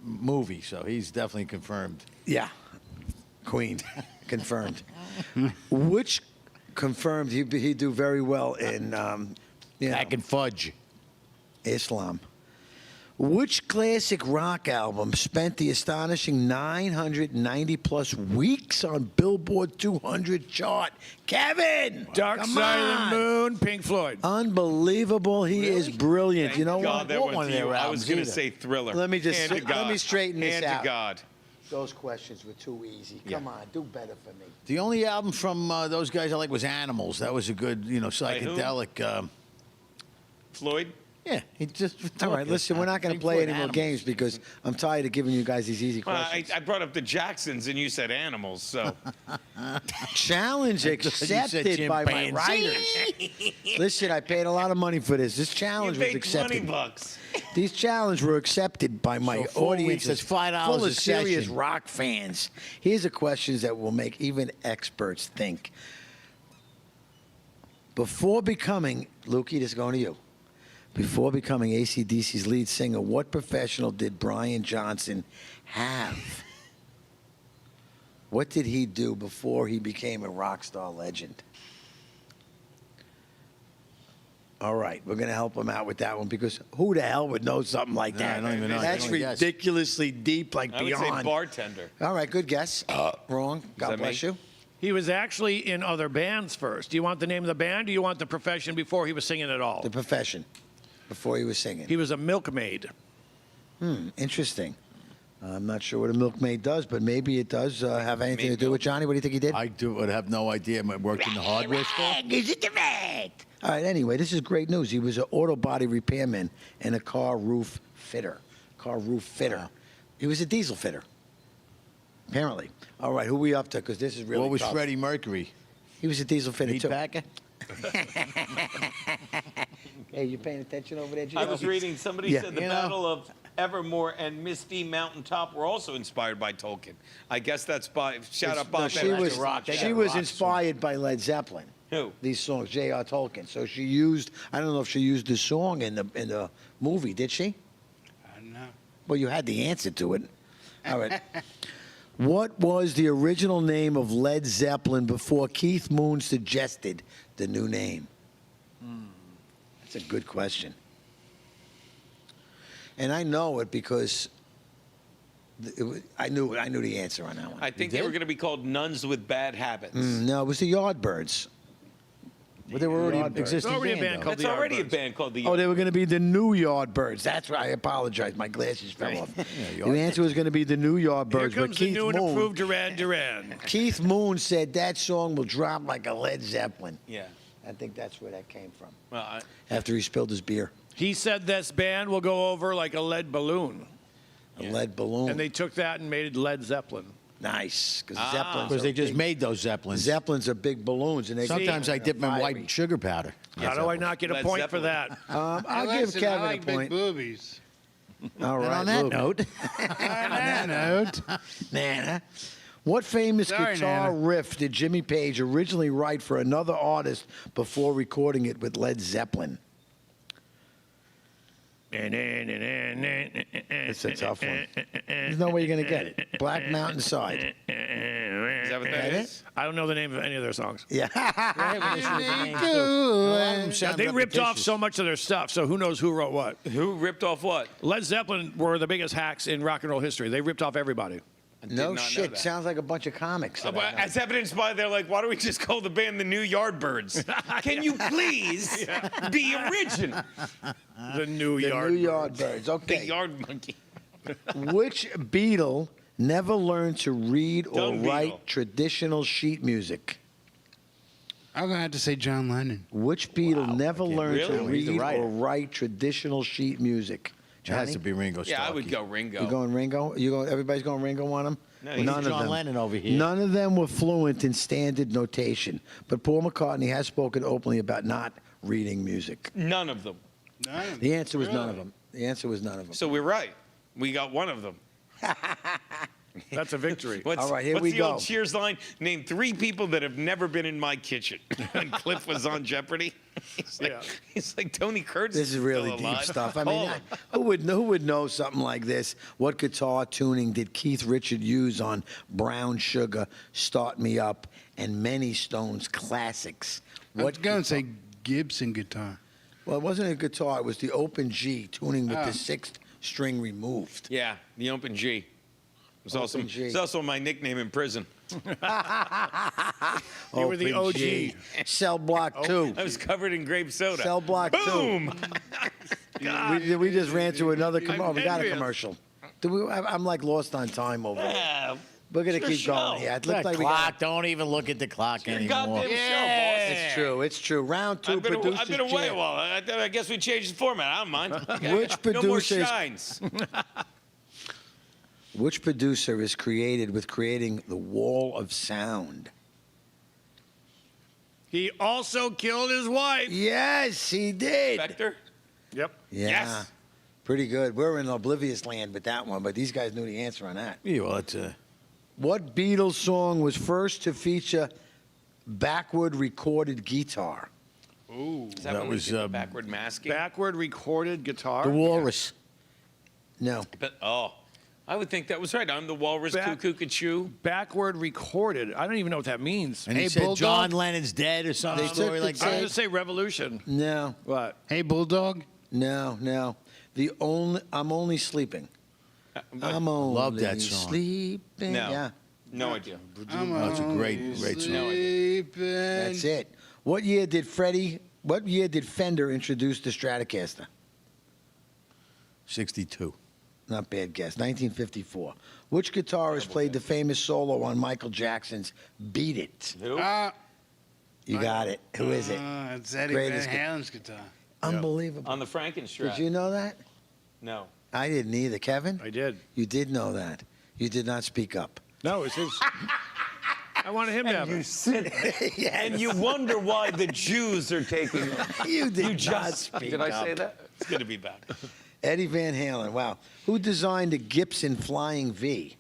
[SPEAKER 3] movie, so he's definitely confirmed.
[SPEAKER 1] Yeah, Queen, confirmed. Which confirmed he'd do very well in
[SPEAKER 3] Back in Fudge.
[SPEAKER 1] Islam. Which classic rock album spent the astonishing 990 plus weeks on Billboard 200 chart? Kevin!
[SPEAKER 5] Dark
[SPEAKER 1] come
[SPEAKER 5] Side
[SPEAKER 1] on.
[SPEAKER 5] of the Moon, Pink Floyd.
[SPEAKER 1] Unbelievable. He is brilliant.
[SPEAKER 4] Thank
[SPEAKER 1] you know
[SPEAKER 4] God
[SPEAKER 1] what?
[SPEAKER 4] that
[SPEAKER 1] What
[SPEAKER 4] went
[SPEAKER 1] one
[SPEAKER 4] to
[SPEAKER 1] of their
[SPEAKER 4] you. I was
[SPEAKER 1] albums
[SPEAKER 4] going to
[SPEAKER 1] either.
[SPEAKER 4] say Thriller.
[SPEAKER 1] Let me just
[SPEAKER 4] Hand to
[SPEAKER 1] let
[SPEAKER 4] God.
[SPEAKER 1] me straighten this
[SPEAKER 4] Hand
[SPEAKER 1] out.
[SPEAKER 4] to God.
[SPEAKER 1] Those questions were too easy. Come on, do better for me.
[SPEAKER 3] The only album from those guys I like was Animals. That was a good,
[SPEAKER 4] By who?
[SPEAKER 3] psychedelic.
[SPEAKER 4] Floyd?
[SPEAKER 3] Yeah, he just.
[SPEAKER 1] All right, listen, we're not going to
[SPEAKER 3] Pink
[SPEAKER 1] play
[SPEAKER 3] Floyd
[SPEAKER 1] any more
[SPEAKER 3] Animals.
[SPEAKER 1] games because I'm tired of giving you guys these easy
[SPEAKER 4] Well,
[SPEAKER 1] questions.
[SPEAKER 4] I brought up the Jacksons and you said animals, so.
[SPEAKER 1] Challenge
[SPEAKER 3] I thought you said
[SPEAKER 1] accepted by my
[SPEAKER 3] chimpanzee.
[SPEAKER 1] writers. Listen, I paid a lot of money for this. This challenge
[SPEAKER 4] You
[SPEAKER 1] was
[SPEAKER 4] paid
[SPEAKER 1] accepted.
[SPEAKER 4] $20.
[SPEAKER 1] These challenges were accepted by my
[SPEAKER 3] So 4
[SPEAKER 1] audience.
[SPEAKER 3] weeks, that's $5
[SPEAKER 1] full
[SPEAKER 3] a
[SPEAKER 1] of serious
[SPEAKER 3] session.
[SPEAKER 1] rock fans. Here's the questions that will make even experts think. Before becoming, Lukey, this is going to you. Before becoming AC/DC's lead singer, what professional did Brian Johnson have? What did he do before he became a rock star legend? All right, we're going to help him out with that one because who the hell would know something like
[SPEAKER 3] Yeah,
[SPEAKER 1] that?
[SPEAKER 3] I don't even know.
[SPEAKER 1] That's
[SPEAKER 3] I don't guess.
[SPEAKER 1] ridiculously deep, like
[SPEAKER 4] I would
[SPEAKER 1] beyond.
[SPEAKER 4] say bartender.
[SPEAKER 1] All right, good guess. Wrong. God
[SPEAKER 4] that
[SPEAKER 1] bless
[SPEAKER 4] me?
[SPEAKER 1] you.
[SPEAKER 5] He was actually in other bands first. Do you want the name of the band? Or do you want the profession before he was singing at all?
[SPEAKER 1] The profession before he was singing.
[SPEAKER 5] He was a milkmaid.
[SPEAKER 1] Interesting. I'm not sure what a milkmaid does, but maybe it does have anything to do with Johnny. What do you think he did?
[SPEAKER 3] I would have no idea. I worked in the hardware store.
[SPEAKER 1] Is it the fact? All right, anyway, this is great news. He was an auto body repairman and a car roof fitter. He was a diesel fitter, apparently. All right, who we up to? Because this is really
[SPEAKER 3] What was
[SPEAKER 1] tough.
[SPEAKER 3] Freddie Mercury?
[SPEAKER 1] He was a diesel fitter,
[SPEAKER 3] Meat
[SPEAKER 1] too.
[SPEAKER 3] packer?
[SPEAKER 1] Hey, you paying attention over there,
[SPEAKER 4] I
[SPEAKER 1] Gio?
[SPEAKER 4] was reading, somebody
[SPEAKER 1] Yeah.
[SPEAKER 4] said the
[SPEAKER 3] You know?
[SPEAKER 4] Battle of Evermore and Misty Mountaintop were also inspired by Tolkien. I guess that's by, shout out Bob
[SPEAKER 1] she
[SPEAKER 4] Evans.
[SPEAKER 1] was, she was inspired by Led Zeppelin.
[SPEAKER 4] Who?
[SPEAKER 1] These songs, J.R. Tolkien. So she used, I don't know if she used the song in the movie, did she?
[SPEAKER 6] No.
[SPEAKER 1] Well, you had the answer to it. All right. What was the original name of Led Zeppelin before Keith Moon suggested the new name? That's a good question. And I know it because I knew the answer on that one.
[SPEAKER 4] I think they were going to be called Nuns with Bad Habits.
[SPEAKER 1] No, it was the Yardbirds. But they were already
[SPEAKER 3] Yardbirds.
[SPEAKER 1] existing.
[SPEAKER 5] Already a
[SPEAKER 1] band,
[SPEAKER 5] band
[SPEAKER 1] though.
[SPEAKER 5] called
[SPEAKER 4] That's
[SPEAKER 5] the
[SPEAKER 4] already a
[SPEAKER 5] Yardbirds.
[SPEAKER 4] band called the
[SPEAKER 1] Oh, they were going to be the new Yardbirds. That's right. I apologize. My glasses fell off. The answer was going to be the new Yardbirds.
[SPEAKER 5] Here
[SPEAKER 1] But
[SPEAKER 5] comes the
[SPEAKER 1] Keith
[SPEAKER 5] new and
[SPEAKER 1] Moon,
[SPEAKER 5] improved Duran Duran.
[SPEAKER 1] Keith Moon said that song will drop like a Led Zeppelin.
[SPEAKER 4] Yeah.
[SPEAKER 1] I think that's where that came from.
[SPEAKER 4] Well,
[SPEAKER 1] After he spilled his beer,
[SPEAKER 5] He said this band will go over like a lead balloon.
[SPEAKER 1] a lead balloon.
[SPEAKER 5] And they took that and made it Led Zeppelin.
[SPEAKER 1] Nice, because
[SPEAKER 3] Because they just made those Zeppelins.
[SPEAKER 1] Zeppelins are big balloons, and they
[SPEAKER 3] Sometimes I dip them in white sugar powder.
[SPEAKER 5] How do I not get a
[SPEAKER 4] Led
[SPEAKER 5] point for
[SPEAKER 4] Zeppelin.
[SPEAKER 5] that?
[SPEAKER 1] I'll give
[SPEAKER 6] Listen,
[SPEAKER 1] Kevin
[SPEAKER 6] I like
[SPEAKER 1] a point.
[SPEAKER 6] big boobies.
[SPEAKER 1] All right.
[SPEAKER 3] And on that
[SPEAKER 1] Luke.
[SPEAKER 3] note,
[SPEAKER 6] On that note,
[SPEAKER 1] Nana. What famous
[SPEAKER 6] Sorry,
[SPEAKER 1] guitar
[SPEAKER 6] Nana.
[SPEAKER 1] riff did Jimmy Page originally write for another artist before recording it with Led Zeppelin? It's a tough one. There's no way you're going to get it. Black Mountain Side.
[SPEAKER 4] is that what that
[SPEAKER 1] That
[SPEAKER 4] is?
[SPEAKER 5] I don't know the name of any of their songs.
[SPEAKER 1] Yeah.
[SPEAKER 5] They ripped off so much of their stuff, so who knows who wrote what.
[SPEAKER 4] Who ripped off what?
[SPEAKER 5] Led Zeppelin were the biggest hacks in rock and roll history. They ripped off everybody.
[SPEAKER 1] No
[SPEAKER 4] not know
[SPEAKER 1] shit.
[SPEAKER 4] that.
[SPEAKER 1] Sounds like a bunch of comics. that I know.
[SPEAKER 4] As evidenced by, they're like, why don't we just call the band the New Yardbirds? Can you please be original?
[SPEAKER 5] The New
[SPEAKER 1] The
[SPEAKER 5] Yard.
[SPEAKER 1] New Yardbirds.
[SPEAKER 4] The
[SPEAKER 1] Okay.
[SPEAKER 4] Yard Monkey.
[SPEAKER 1] Which Beatle never learned to read or
[SPEAKER 4] Dung
[SPEAKER 1] write
[SPEAKER 4] beetle.
[SPEAKER 1] traditional sheet music?
[SPEAKER 6] I'm going to have to say John Lennon.
[SPEAKER 1] Which Beatle never learned to
[SPEAKER 4] Really?
[SPEAKER 3] He's the
[SPEAKER 1] read
[SPEAKER 3] writer.
[SPEAKER 1] or write traditional sheet music?
[SPEAKER 3] it has
[SPEAKER 1] Johnny?
[SPEAKER 3] to be Ringo Starr.
[SPEAKER 4] Yeah, I would go Ringo.
[SPEAKER 1] You going Ringo? You going? Everybody's going Ringo on them?
[SPEAKER 4] No, he's
[SPEAKER 1] None of
[SPEAKER 3] John
[SPEAKER 1] them.
[SPEAKER 3] Lennon over here.
[SPEAKER 1] None of them were fluent in standard notation. But Paul McCartney has spoken openly about not reading music.
[SPEAKER 4] None of them.
[SPEAKER 1] The answer was none of them. The answer was none of them.
[SPEAKER 4] So we're right. We got one of them.
[SPEAKER 5] That's a victory.
[SPEAKER 1] All right, here
[SPEAKER 4] what's
[SPEAKER 1] we
[SPEAKER 4] the
[SPEAKER 1] go.
[SPEAKER 4] old Cheers line? Name 3 people that have never been in my kitchen. And Cliff was on Jeopardy. He's like Tony Curtis.
[SPEAKER 1] This is really deep stuff. I mean, who would know something like this? What guitar tuning did Keith Richards use on Brown Sugar, Start Me Up, and many Stones classics?
[SPEAKER 6] I was going to say Gibson guitar.
[SPEAKER 1] Well, it wasn't a guitar. It was the open G tuning with the 6th string removed.
[SPEAKER 4] Yeah, the open G. It's also my nickname in prison.
[SPEAKER 5] You were the
[SPEAKER 1] Open
[SPEAKER 5] OG.
[SPEAKER 1] G. Cell Block 2.
[SPEAKER 4] I was covered in grape soda.
[SPEAKER 1] Cell Block 2.
[SPEAKER 4] Boom!
[SPEAKER 1] We just ran through another commercial.
[SPEAKER 4] I'm
[SPEAKER 1] We got a
[SPEAKER 4] envious.
[SPEAKER 1] commercial. I'm like lost on time over here.
[SPEAKER 4] Yeah,
[SPEAKER 1] We're going
[SPEAKER 4] it's
[SPEAKER 1] to
[SPEAKER 4] your
[SPEAKER 1] keep going.
[SPEAKER 4] show.
[SPEAKER 1] Yeah, it
[SPEAKER 3] The
[SPEAKER 1] looks like we
[SPEAKER 3] clock.
[SPEAKER 1] got.
[SPEAKER 3] Don't even look at the clock
[SPEAKER 4] Your
[SPEAKER 3] anymore.
[SPEAKER 4] goddamn show, boss.
[SPEAKER 1] It's true. It's true. Round 2,
[SPEAKER 4] I've been
[SPEAKER 1] producers.
[SPEAKER 4] away a
[SPEAKER 1] Chair.
[SPEAKER 4] while. I guess we changed the format. I don't mind.
[SPEAKER 1] Which
[SPEAKER 4] No more
[SPEAKER 1] producers-
[SPEAKER 4] shines.
[SPEAKER 1] Which producer is created with creating the wall of sound?
[SPEAKER 5] He also killed his wife.
[SPEAKER 1] Yes, he did.
[SPEAKER 4] Spectre?
[SPEAKER 5] Yep.
[SPEAKER 1] Yeah.
[SPEAKER 4] Yes.
[SPEAKER 1] Pretty good. We're in oblivious land with that one, but these guys knew the answer on that.
[SPEAKER 3] Yeah, well, it's a.
[SPEAKER 1] What Beatles song was first to feature backward recorded guitar?
[SPEAKER 5] Ooh.
[SPEAKER 4] Is that,
[SPEAKER 3] That
[SPEAKER 4] when
[SPEAKER 3] was,
[SPEAKER 4] we did the backward masking?
[SPEAKER 5] Backward recorded guitar.
[SPEAKER 1] The Walrus. No.
[SPEAKER 4] But, I would think that was right. I'm the walrus, cuckoo, cachoo.
[SPEAKER 5] Backward recorded. I don't even know what that means.
[SPEAKER 3] And he said John Lennon's dead or some
[SPEAKER 1] They took
[SPEAKER 3] story
[SPEAKER 1] the
[SPEAKER 3] like
[SPEAKER 5] I was
[SPEAKER 3] that.
[SPEAKER 5] going to say revolution.
[SPEAKER 1] No.
[SPEAKER 5] What?
[SPEAKER 6] Hey, Bulldog.
[SPEAKER 1] No. I'm only sleeping. I'm only
[SPEAKER 3] Love that song.
[SPEAKER 1] sleeping.
[SPEAKER 4] No.
[SPEAKER 1] Yeah.
[SPEAKER 4] No idea.
[SPEAKER 3] Oh, it's a great song.
[SPEAKER 6] Sleeping.
[SPEAKER 1] That's it. What year did Fender introduce the Stratocaster?
[SPEAKER 3] 62.
[SPEAKER 1] Not bad guess. 1954. Which guitarist played the famous solo on Michael Jackson's "Beat It"?
[SPEAKER 4] Who?
[SPEAKER 1] You got it. Who is it?
[SPEAKER 6] It's Eddie
[SPEAKER 1] Greatest
[SPEAKER 6] Van Halen's guitar.
[SPEAKER 1] Unbelievable.
[SPEAKER 4] On the Frankenstrat.
[SPEAKER 1] Did you know that?
[SPEAKER 4] No.
[SPEAKER 1] I didn't either. Kevin?
[SPEAKER 5] I did.
[SPEAKER 1] You did know that. You did not speak up.
[SPEAKER 5] No, it's his. I wanted him to have it.
[SPEAKER 1] Yes.
[SPEAKER 4] And you wonder why the Jews are taking it.
[SPEAKER 1] You did
[SPEAKER 4] You
[SPEAKER 1] not
[SPEAKER 4] just
[SPEAKER 1] speak
[SPEAKER 4] Did I say
[SPEAKER 1] up.
[SPEAKER 4] that? It's going to be bad.
[SPEAKER 1] Eddie Van Halen. Wow. Who designed the Gibson Flying V?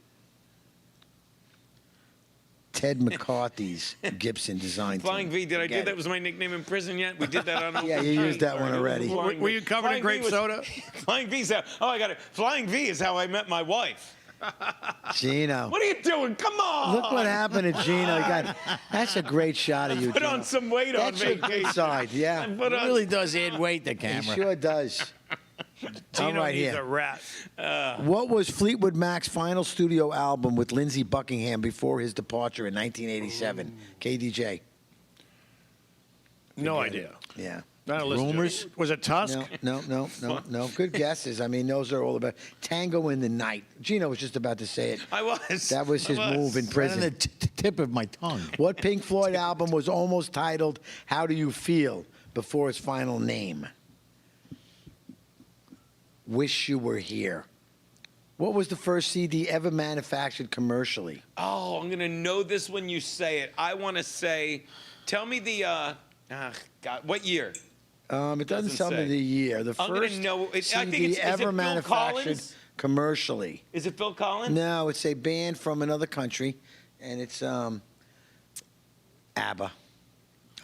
[SPEAKER 1] Ted McCarthy's Gibson design
[SPEAKER 4] Flying
[SPEAKER 1] team.
[SPEAKER 4] V, did I do
[SPEAKER 1] Forget
[SPEAKER 4] that?
[SPEAKER 1] it.
[SPEAKER 4] Was my nickname in prison yet? We did that on
[SPEAKER 1] Yeah, you used that one already.
[SPEAKER 5] Were you covered in grape soda?
[SPEAKER 4] Flying V's how, I got it. Flying V is how I met my wife.
[SPEAKER 1] Gino.
[SPEAKER 4] What are you doing? Come on.
[SPEAKER 1] Look what happened to Gino. That's a great shot of you,
[SPEAKER 4] Put
[SPEAKER 1] Gino.
[SPEAKER 4] on some weight on
[SPEAKER 1] That's your good
[SPEAKER 4] vacation.
[SPEAKER 1] side, yeah.
[SPEAKER 4] Put
[SPEAKER 3] It
[SPEAKER 4] on-
[SPEAKER 3] really does add weight, the
[SPEAKER 1] He
[SPEAKER 3] camera.
[SPEAKER 1] sure does.
[SPEAKER 5] Gino
[SPEAKER 1] All right,
[SPEAKER 5] needs
[SPEAKER 1] here.
[SPEAKER 5] a rat.
[SPEAKER 1] What was Fleetwood Mac's final studio album with Lindsey Buckingham before his departure in 1987? KDJ.
[SPEAKER 5] No idea.
[SPEAKER 1] Yeah.
[SPEAKER 5] Not a listen to it.
[SPEAKER 3] Rumors?
[SPEAKER 5] Was it Tusk?
[SPEAKER 1] No. Good guesses. I mean, those are all about Tango in the Night. Gino was just about to say it.
[SPEAKER 4] I was.
[SPEAKER 1] That was his move in
[SPEAKER 3] Right on
[SPEAKER 1] prison.
[SPEAKER 3] the tip of my tongue.
[SPEAKER 1] What Pink Floyd album was almost titled "How Do You Feel" before its final name? Wish You Were Here. What was the first CD ever manufactured commercially?
[SPEAKER 4] Oh, I'm going to know this when you say it. I want to say, tell me the, God, what year?
[SPEAKER 1] It doesn't tell me
[SPEAKER 4] say.
[SPEAKER 1] the year. The
[SPEAKER 4] I'm gonna
[SPEAKER 1] first
[SPEAKER 4] know- I think
[SPEAKER 1] CD
[SPEAKER 4] is it
[SPEAKER 1] ever
[SPEAKER 4] Phil
[SPEAKER 1] manufactured
[SPEAKER 4] Collins?
[SPEAKER 1] commercially.
[SPEAKER 4] Is it Phil Collins?
[SPEAKER 1] No, it's a band from another country, and it's ABBA.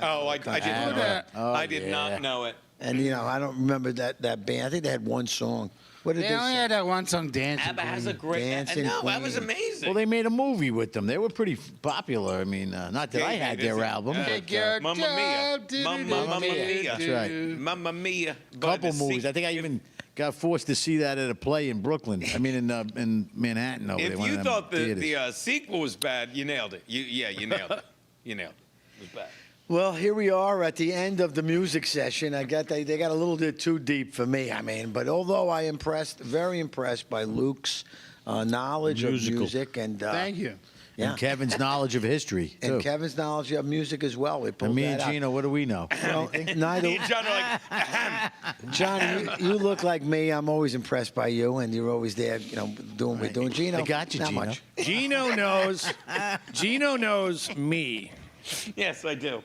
[SPEAKER 4] Oh, I didn't know that. I did not know it.
[SPEAKER 1] And I don't remember that band. I think they had one song. What did
[SPEAKER 6] They
[SPEAKER 1] they
[SPEAKER 6] only
[SPEAKER 1] say?
[SPEAKER 6] had that one song, Dancing
[SPEAKER 4] ABBA has a
[SPEAKER 6] Queen.
[SPEAKER 4] great.
[SPEAKER 1] Dancing
[SPEAKER 4] No, that was
[SPEAKER 1] Queen.
[SPEAKER 4] amazing.
[SPEAKER 3] Well, they made a movie with them. They were pretty popular. I mean, not that I
[SPEAKER 4] They
[SPEAKER 3] had
[SPEAKER 4] made
[SPEAKER 3] their
[SPEAKER 4] it.
[SPEAKER 3] album.
[SPEAKER 4] Yeah.
[SPEAKER 3] but,
[SPEAKER 4] Mamma Mia. Mamma Mia.
[SPEAKER 3] That's right.
[SPEAKER 4] Mamma Mia.
[SPEAKER 3] A couple movies. I think I even got forced to see that at a play in Brooklyn. I mean, in Manhattan over there.
[SPEAKER 4] If
[SPEAKER 3] one
[SPEAKER 4] you
[SPEAKER 3] of them
[SPEAKER 4] thought
[SPEAKER 3] theaters.
[SPEAKER 4] the sequel was bad, you nailed it. You nailed it. You nailed it. It was bad.
[SPEAKER 1] Well, here we are at the end of the music session. They got a little bit too deep for me. I mean, but although very impressed by Luke's knowledge
[SPEAKER 3] Musical.
[SPEAKER 1] of music and
[SPEAKER 6] Thank you.
[SPEAKER 1] yeah.
[SPEAKER 3] And Kevin's knowledge of history, too.
[SPEAKER 1] And Kevin's knowledge of music as well. We pulled
[SPEAKER 3] And me
[SPEAKER 1] that
[SPEAKER 3] and
[SPEAKER 1] out.
[SPEAKER 3] Gino, what do we know?
[SPEAKER 1] Well, neither.
[SPEAKER 4] Me and John are like,
[SPEAKER 1] Johnny, you look like me. I'm always impressed by you, and you're always there, doing what we're doing. Gino,
[SPEAKER 3] I got you,
[SPEAKER 1] not
[SPEAKER 3] Gino.
[SPEAKER 1] much.
[SPEAKER 5] Gino knows. Gino knows me.
[SPEAKER 4] yes, I do.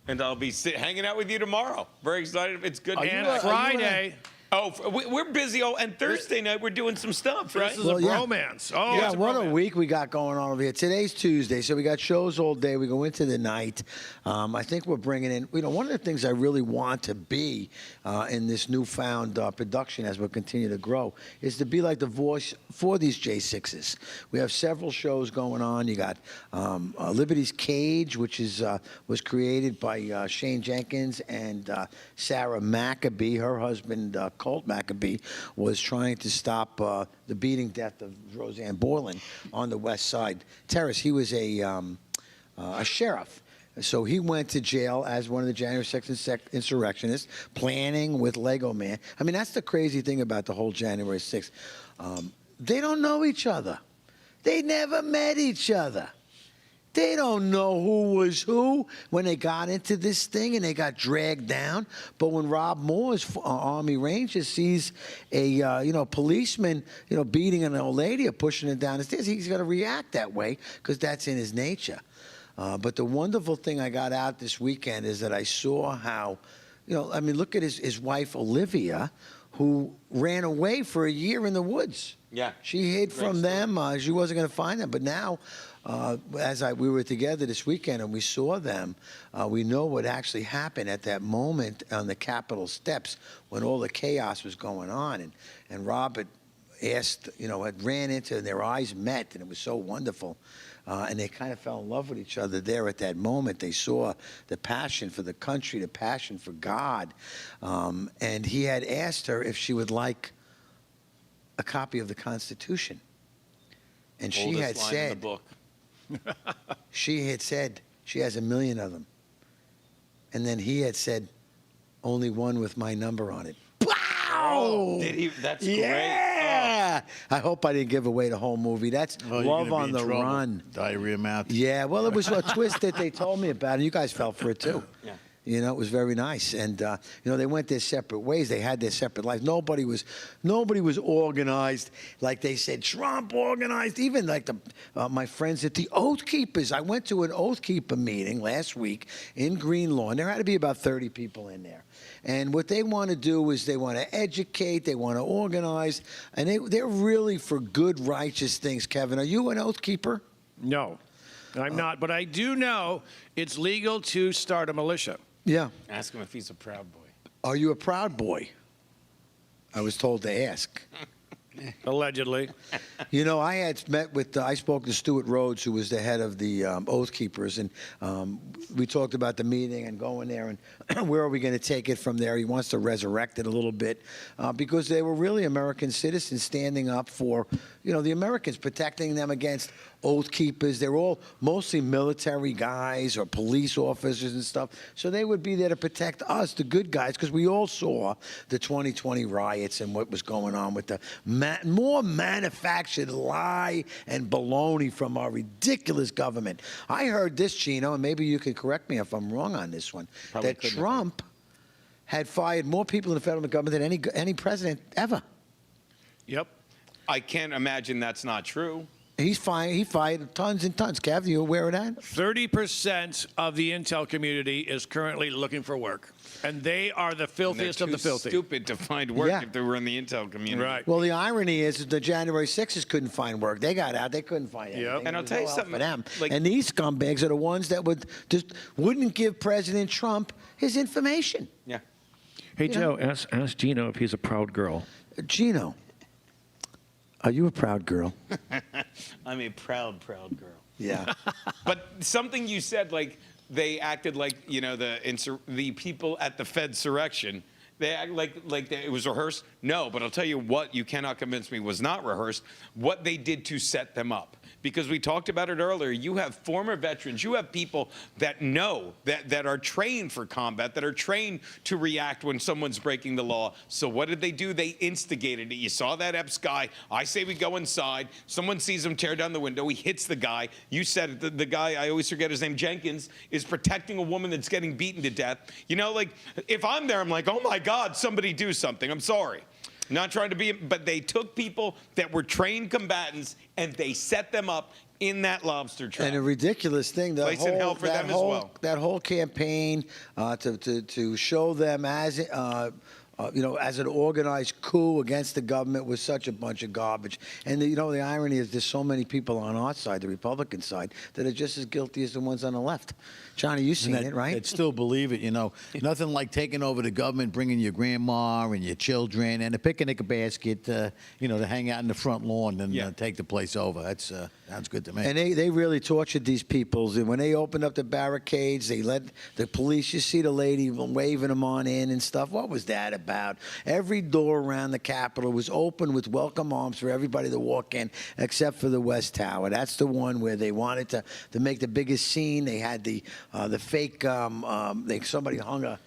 [SPEAKER 4] And I'll be hanging out with you tomorrow. Very excited. It's good.
[SPEAKER 5] And Friday.
[SPEAKER 4] Oh, we're busy. Oh, and Thursday night we're doing some stuff, right?
[SPEAKER 5] This is a bromance. Oh,
[SPEAKER 1] yeah,
[SPEAKER 5] it's a
[SPEAKER 1] what a
[SPEAKER 5] bromance.
[SPEAKER 1] week we got going on over here. Today's Tuesday, so we got shows all day. We go into the night. I think we're bringing in, one of the things I really want to be in this newfound production as we continue to grow is to be like the voice for these J6s. We have several shows going on. You got Liberty's Cage, which was created by Shane Jenkins and Sarah Maccabee. Her husband, Colt Maccabee, was trying to stop the beating death of Roseanne Boylan on the West Side Terrace. He was a sheriff. So he went to jail as one of the January 6th insurrectionists, planning with Lego Man. I mean, that's the crazy thing about the whole January 6th. They don't know each other. They never met each other. They don't know who was who when they got into this thing and they got dragged down. But when Rob Moore's Army Ranger sees a policeman beating an old lady or pushing her down the stairs, he's going to react that way because that's in his nature. But the wonderful thing I got out this weekend is that I saw how, look at his wife Olivia, who ran away for a year in the woods.
[SPEAKER 4] Yeah.
[SPEAKER 1] She hid from them. She wasn't going to find them. But now, we were together this weekend and we saw them, we know what actually happened at that moment on the Capitol steps when all the chaos was going on. And Robert asked, had ran into, and their eyes met, and it was so wonderful. And they kind of fell in love with each other there at that moment. They saw the passion for the country, the passion for God. And he had asked her if she would like a copy of the Constitution. And she had
[SPEAKER 4] line in
[SPEAKER 1] said,
[SPEAKER 4] the book.
[SPEAKER 1] she had said she has 1 million of them. And then he had said, only one with my number on it. Wow!
[SPEAKER 4] Did he? That's great.
[SPEAKER 1] Yeah! I hope I didn't give away the whole movie. That's Love on the Run.
[SPEAKER 3] Diarrhea mouth.
[SPEAKER 1] Yeah, well, it was a twist that they told me about, and you guys fell for it too.
[SPEAKER 4] Yeah.
[SPEAKER 1] It was very nice, and they went their separate ways. They had their separate lives. Nobody was organized like they said. Trump organized. Even like my friends at the Oath Keepers. I went to an Oath Keeper meeting last week in Green Lawn. There had to be about 30 people in there, and what they want to do is they want to educate. They want to organize, and they're really for good, righteous things. Kevin, are you an Oath Keeper?
[SPEAKER 5] No, I'm not. But I do know it's legal to start a militia.
[SPEAKER 1] Yeah.
[SPEAKER 4] Ask him if he's a Proud Boy.
[SPEAKER 1] Are you a Proud Boy? I was told to ask.
[SPEAKER 5] Allegedly.
[SPEAKER 1] I had met with, I spoke to Stuart Rhodes, who was the head of the Oath Keepers, and we talked about the meeting and going there and where are we going to take it from there. He wants to resurrect it a little bit because they were really American citizens standing up for, the Americans, protecting them against Oath Keepers. They're all mostly military guys or police officers and stuff. So they would be there to protect us, the good guys, because we all saw the 2020 riots and what was going on with the more manufactured lie and baloney from our ridiculous government. I heard this, Chino, and maybe you can correct me if I'm wrong on this one,
[SPEAKER 4] Probably
[SPEAKER 1] that Trump had fired more people in the federal government than any president ever.
[SPEAKER 5] Yep.
[SPEAKER 4] I can't imagine that's not true.
[SPEAKER 1] He fired tons and tons. Kev, you aware of that?
[SPEAKER 5] 30% of the intel community is currently looking for work, and they are the filthiest of the filthy.
[SPEAKER 4] Stupid to find work
[SPEAKER 1] Yeah.
[SPEAKER 4] if they were in the intel community.
[SPEAKER 5] Right.
[SPEAKER 1] Well, the irony is the January 6ers couldn't find work. They got out. They couldn't find anything.
[SPEAKER 5] Yep.
[SPEAKER 4] And I'll
[SPEAKER 1] There was
[SPEAKER 4] tell you
[SPEAKER 1] no help
[SPEAKER 4] something,
[SPEAKER 1] for them.
[SPEAKER 4] like-
[SPEAKER 1] And these scumbags are the ones that wouldn't give President Trump his information.
[SPEAKER 4] Yeah.
[SPEAKER 5] Hey, Joe, ask Gino if he's a proud girl.
[SPEAKER 1] Gino, are you a proud girl?
[SPEAKER 4] I'm a proud girl.
[SPEAKER 1] Yeah.
[SPEAKER 4] But something you said, like they acted like the people at the Fedsurrection. They act like it was rehearsed. No, but I'll tell you what you cannot convince me was not rehearsed. What they did to set them up. Because we talked about it earlier. You have former veterans. You have people that know, that are trained for combat, that are trained to react when someone's breaking the law. So what did they do? They instigated it. You saw that Epps guy. I say we go inside. Someone sees him tear down the window. He hits the guy. You said it. The guy, I always forget his name, Jenkins, is protecting a woman that's getting beaten to death. If I'm there, I'm like, oh my God, somebody do something. I'm sorry. Not trying to be, but they took people that were trained combatants and they set them up in that lobster trap.
[SPEAKER 1] And a ridiculous thing,
[SPEAKER 4] Place in hell for them as well.
[SPEAKER 1] That whole campaign to show them as as an organized coup against the government was such a bunch of garbage. And the irony is there's so many people on our side, the Republican side, that are just as guilty as the ones on the left. Johnny, you've seen it, right?
[SPEAKER 3] That still believe it, Nothing like taking over the government, bringing your grandma and your children and a picnic basket, to hang out in the front lawn and take the place over. That's sounds good to me.
[SPEAKER 1] And they really tortured these people. And when they opened up the barricades, they let the police, you see the lady waving them on in and stuff. What was that about? Every door around the Capitol was open with welcome arms for everybody to walk in, except for the West Tower. That's the one where they wanted to make the biggest scene. They had the fake, somebody hung a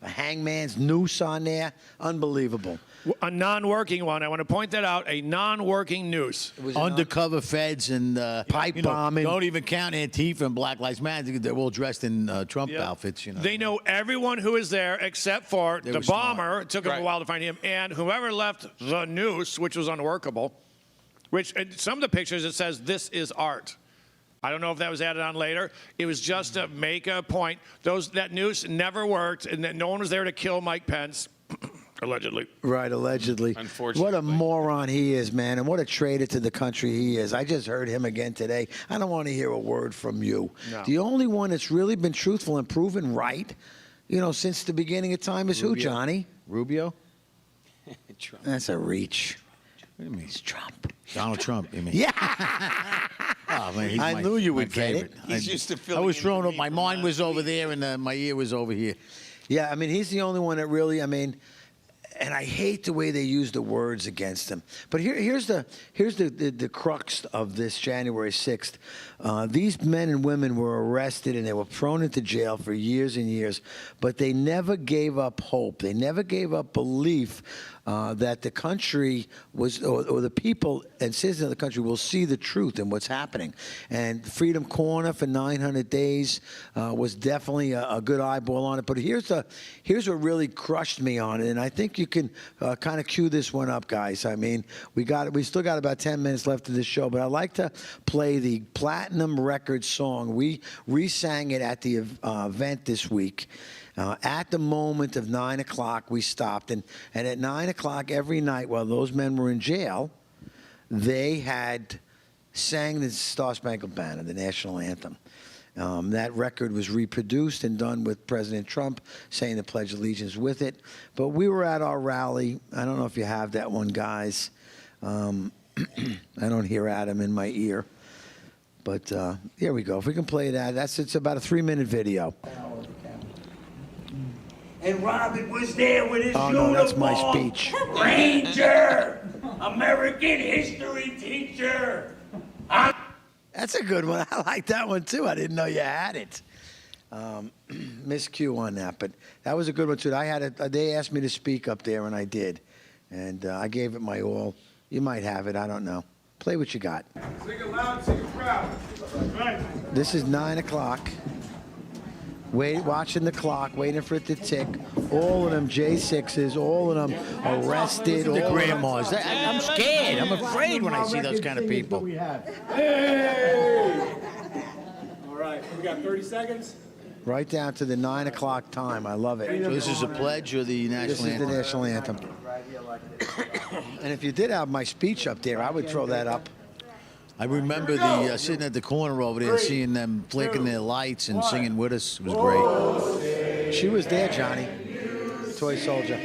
[SPEAKER 1] hangman's noose on there. Unbelievable.
[SPEAKER 5] A non-working one. I want to point that out. A non-working noose.
[SPEAKER 3] Undercover feds and
[SPEAKER 1] pipe bombing.
[SPEAKER 3] Don't even count Antifa and Black Lives Matter. They're all dressed in Trump outfits.
[SPEAKER 5] They know everyone who is there except for the bomber. It took them a while to find him, and whoever left the noose, which was unworkable. Which in some of the pictures it says this is art. I don't know if that was added on later. It was just to make a point. That noose never worked, and that no one was there to kill Mike Pence. Allegedly.
[SPEAKER 1] Right, allegedly.
[SPEAKER 4] Unfortunately.
[SPEAKER 1] What a moron he is, man, and what a traitor to the country he is. I just heard him again today. I don't want to hear a word from you.
[SPEAKER 5] No.
[SPEAKER 1] The only one that's really been truthful and proven right, since the beginning of time is who, Johnny?
[SPEAKER 3] Rubio?
[SPEAKER 1] Trump. That's a reach.
[SPEAKER 3] What do you mean?
[SPEAKER 1] It's Trump.
[SPEAKER 3] Donald Trump, you mean?
[SPEAKER 1] Yeah.
[SPEAKER 3] Oh, man,
[SPEAKER 1] I knew you would get it.
[SPEAKER 4] He's used to filling
[SPEAKER 3] I was
[SPEAKER 4] in
[SPEAKER 3] thrown
[SPEAKER 4] for
[SPEAKER 3] up.
[SPEAKER 4] me
[SPEAKER 3] My
[SPEAKER 4] from
[SPEAKER 3] mind
[SPEAKER 4] last
[SPEAKER 3] was over
[SPEAKER 4] week.
[SPEAKER 3] there and my ear was over here.
[SPEAKER 1] Yeah, I mean, he's the only one that really, and I hate the way they use the words against him. But here's the crux of this January 6th. These men and women were arrested and they were thrown into jail for years and years, but they never gave up hope. They never gave up belief that the country was, or the people and citizens of the country will see the truth in what's happening. And Freedom Corner for 900 days was definitely a good eyeball on it. But here's what really crushed me on it, and I think you can kind of cue this one up, guys. I mean, we still got about 10 minutes left of this show, but I'd like to play the platinum record song. We re-sang it at the event this week. At the moment of 9 o'clock, we stopped. And at 9 o'clock every night while those men were in jail, they had sang the Star Spangled Banner, the national anthem. That record was reproduced and done with President Trump saying the Pledge of Allegiance with it. But we were at our rally. I don't know if you have that one, guys. I don't hear Adam in my ear. But here we go. If we can play that, it's about a 3-minute video.
[SPEAKER 21] And Robin was there with his uniform.
[SPEAKER 1] No, that's my speech.
[SPEAKER 21] Ranger, American history teacher.
[SPEAKER 1] That's a good one. I like that one too. I didn't know you had it. Miscue on that, but that was a good one too. They asked me to speak up there, and I did, and I gave it my all. You might have it. I don't know. Play what you got.
[SPEAKER 21] Sing it loud, sing it proud. Right.
[SPEAKER 1] This is 9 o'clock. Watching the clock, waiting for it to tick. All of them J6s, all of them arrested.
[SPEAKER 3] The
[SPEAKER 1] all of them-
[SPEAKER 3] grandmas. I'm scared. I'm afraid when I see those kind of people.
[SPEAKER 21] Hey! All right, we got 30 seconds.
[SPEAKER 1] Right down to the 9 o'clock time. I love it.
[SPEAKER 3] So this is a pledge or the national anthem?
[SPEAKER 1] This is the national anthem. And if you did have my speech up there, I would throw that up.
[SPEAKER 3] I remember sitting at the corner over there and seeing them flicking their lights and singing with us. It was great.
[SPEAKER 1] She was there, Johnny. Toy soldier.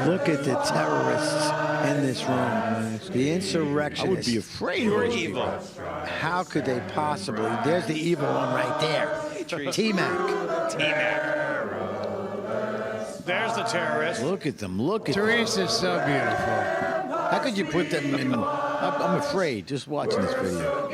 [SPEAKER 1] Look at the terrorists in this room. The insurrectionists.
[SPEAKER 3] I would be afraid of those people.
[SPEAKER 1] How could they possibly? There's the evil one right there. T-Mac.
[SPEAKER 5] There's the terrorist.
[SPEAKER 3] Look at them. Look at
[SPEAKER 6] Teresa's so beautiful.
[SPEAKER 3] How could you put them in? I'm afraid just watching this video.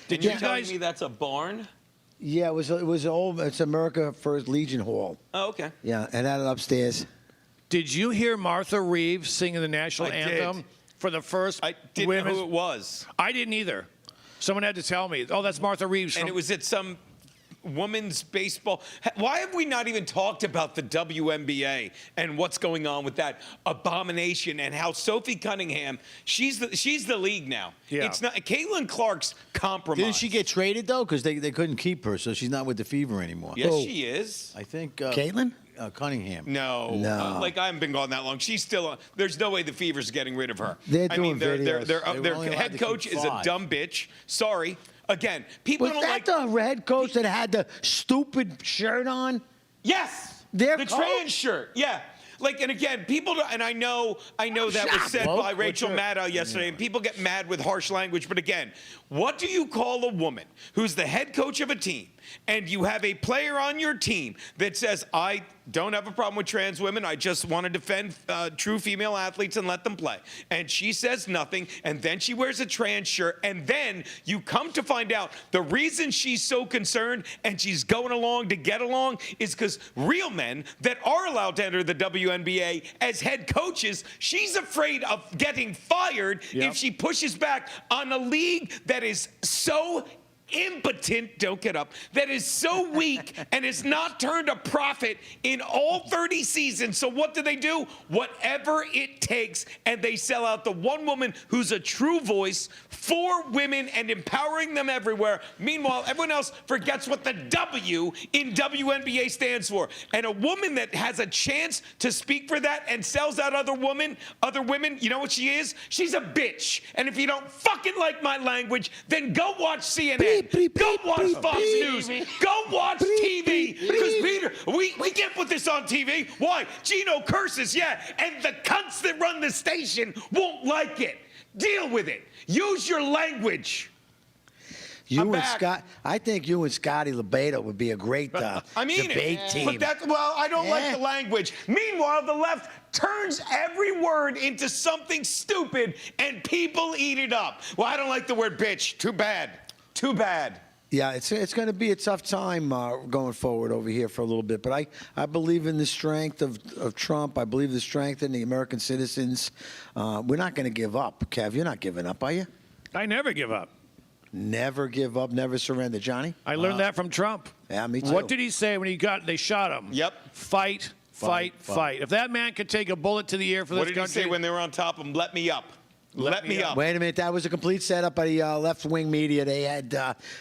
[SPEAKER 4] Did you telling me that's a barn?
[SPEAKER 1] Yeah, it was old. It's America First Legion Hall.
[SPEAKER 4] Oh, okay.
[SPEAKER 1] Yeah, and that upstairs.
[SPEAKER 5] Did you hear Martha Reeves singing the national anthem for the first
[SPEAKER 4] I didn't know who it was.
[SPEAKER 5] I didn't either. Someone had to tell me. Oh, that's Martha Reeves.
[SPEAKER 4] And it was at some women's baseball. Why have we not even talked about the WNBA and what's going on with that abomination and how Sophie Cunningham, she's the league now.
[SPEAKER 3] Yeah.
[SPEAKER 4] It's not Caitlin Clark's compromised.
[SPEAKER 3] Didn't she get traded though? Because they couldn't keep her, so she's not with the Fever anymore.
[SPEAKER 4] Yes, she is.
[SPEAKER 3] I think.
[SPEAKER 1] Caitlin?
[SPEAKER 3] Cunningham.
[SPEAKER 4] No.
[SPEAKER 1] No.
[SPEAKER 4] Like I haven't been gone that long. She's still on. There's no way the Fever's getting rid of her.
[SPEAKER 1] They're
[SPEAKER 4] I mean,
[SPEAKER 1] doing
[SPEAKER 4] their
[SPEAKER 1] videos.
[SPEAKER 4] head coach is a dumb bitch. Sorry. Again, people
[SPEAKER 1] Was
[SPEAKER 4] don't
[SPEAKER 1] that
[SPEAKER 4] like.
[SPEAKER 1] the head coach that had the stupid shirt on?
[SPEAKER 4] Yes.
[SPEAKER 1] Their
[SPEAKER 4] the
[SPEAKER 1] coach?
[SPEAKER 4] trans shirt. Yeah. Like, and again, people don't, and I know that was said by Rachel Maddow yesterday, and people get mad with harsh language. But again, what do you call a woman who's the head coach of a team, and you have a player on your team that says, I don't have a problem with trans women, I just want to defend true female athletes and let them play. And she says nothing, and then she wears a trans shirt, and then you come to find out the reason she's so concerned and she's going along to get along is because real men that are allowed to enter the WNBA as head coaches, she's afraid of getting fired if she pushes back on a league that is so impotent, don't get up, that is so weak and has not turned a profit in all 30 seasons. So what do? Whatever it takes, and they sell out the one woman who's a true voice for women and empowering them everywhere. Meanwhile, everyone else forgets what the W in WNBA stands for. And a woman that has a chance to speak for that and sells out other women, you know what she is? She's a bitch. And if you don't fucking like my language, then go watch CNN. Go watch Fox News. Go watch TV. Because Peter, we can't put this on TV. Why? Gino curses, yeah. And the cunts that run the station won't like it. Deal with it. Use your language.
[SPEAKER 1] I think you and Scotty LeBeda would be a great debate team.
[SPEAKER 4] But I don't like the language. Meanwhile, the left turns every word into something stupid and people eat it up. Well, I don't like the word bitch. Too bad. Too bad.
[SPEAKER 1] Yeah, it's going to be a tough time going forward over here for a little bit. But I believe in the strength of Trump. I believe the strength in the American citizens. We're not going to give up. Kev, you're not giving up, are you?
[SPEAKER 5] I never give up.
[SPEAKER 1] Never give up, never surrender. Johnny?
[SPEAKER 5] I learned that from Trump.
[SPEAKER 1] Yeah, me too.
[SPEAKER 5] What did he say when they shot him?
[SPEAKER 4] Yep.
[SPEAKER 5] Fight. If that man could take a bullet to the ear for this country.
[SPEAKER 4] What did he say when they were on top of him? Let me up. Let me up.
[SPEAKER 1] Wait a minute, that was a complete setup by the left-wing media. They had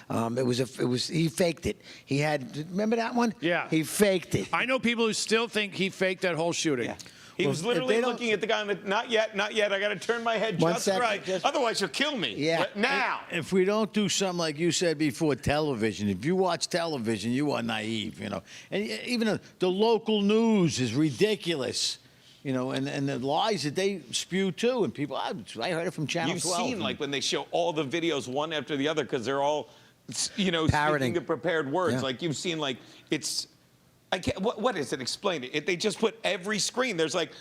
[SPEAKER 1] he faked it. He had, remember that one?
[SPEAKER 5] Yeah.
[SPEAKER 1] He faked it.
[SPEAKER 5] I know people who still think he faked that whole shooting.
[SPEAKER 4] Yeah. He was literally looking at the guy, not yet. I got to turn my head just right. Otherwise, you'll kill me.
[SPEAKER 1] Yeah.
[SPEAKER 4] Now.
[SPEAKER 3] If we don't do something like you said before, television, if you watch television, you are naive, you know. And even the local news is ridiculous. You know, and the lies that they spew too, and people, I heard it from Channel 12.
[SPEAKER 4] You've seen like when they show all the videos one after the other because they're all,
[SPEAKER 1] parroting
[SPEAKER 4] speaking the prepared words.
[SPEAKER 1] Yeah.
[SPEAKER 4] Like you've seen like it's, I can't. What is it? Explain it. They just put every screen. There's like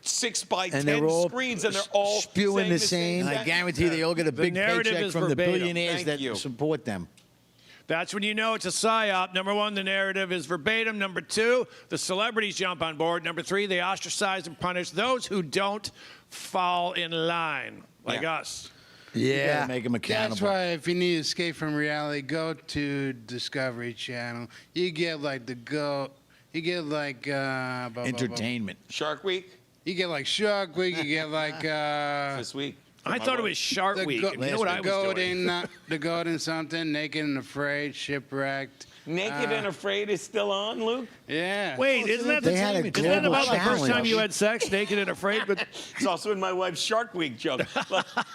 [SPEAKER 4] 6 by 10 screens, and they're all
[SPEAKER 1] spewing the same.
[SPEAKER 3] And I guarantee they all get a big paycheck from the billionaires that support them.
[SPEAKER 5] That's when you know it's a psyop. Number one, the narrative is verbatim. Number two, the celebrities jump on board. Number three, they ostracize and punish those who don't fall in line, like us.
[SPEAKER 3] You gotta make them accountable.
[SPEAKER 6] That's why if you need to escape from reality, go to Discovery Channel. You get like you get like
[SPEAKER 3] entertainment.
[SPEAKER 4] Shark Week.
[SPEAKER 6] You get like Shark Week. You get like
[SPEAKER 4] this week.
[SPEAKER 5] I thought it was Shark Week. You know what I was doing?
[SPEAKER 6] The Golden something, Naked and Afraid, Shipwrecked.
[SPEAKER 4] Naked and Afraid is still on, Luke?
[SPEAKER 6] Yeah.
[SPEAKER 5] Wait, isn't that about the first time you had sex, naked and afraid? But
[SPEAKER 4] it's also in my wife's Shark Week joke.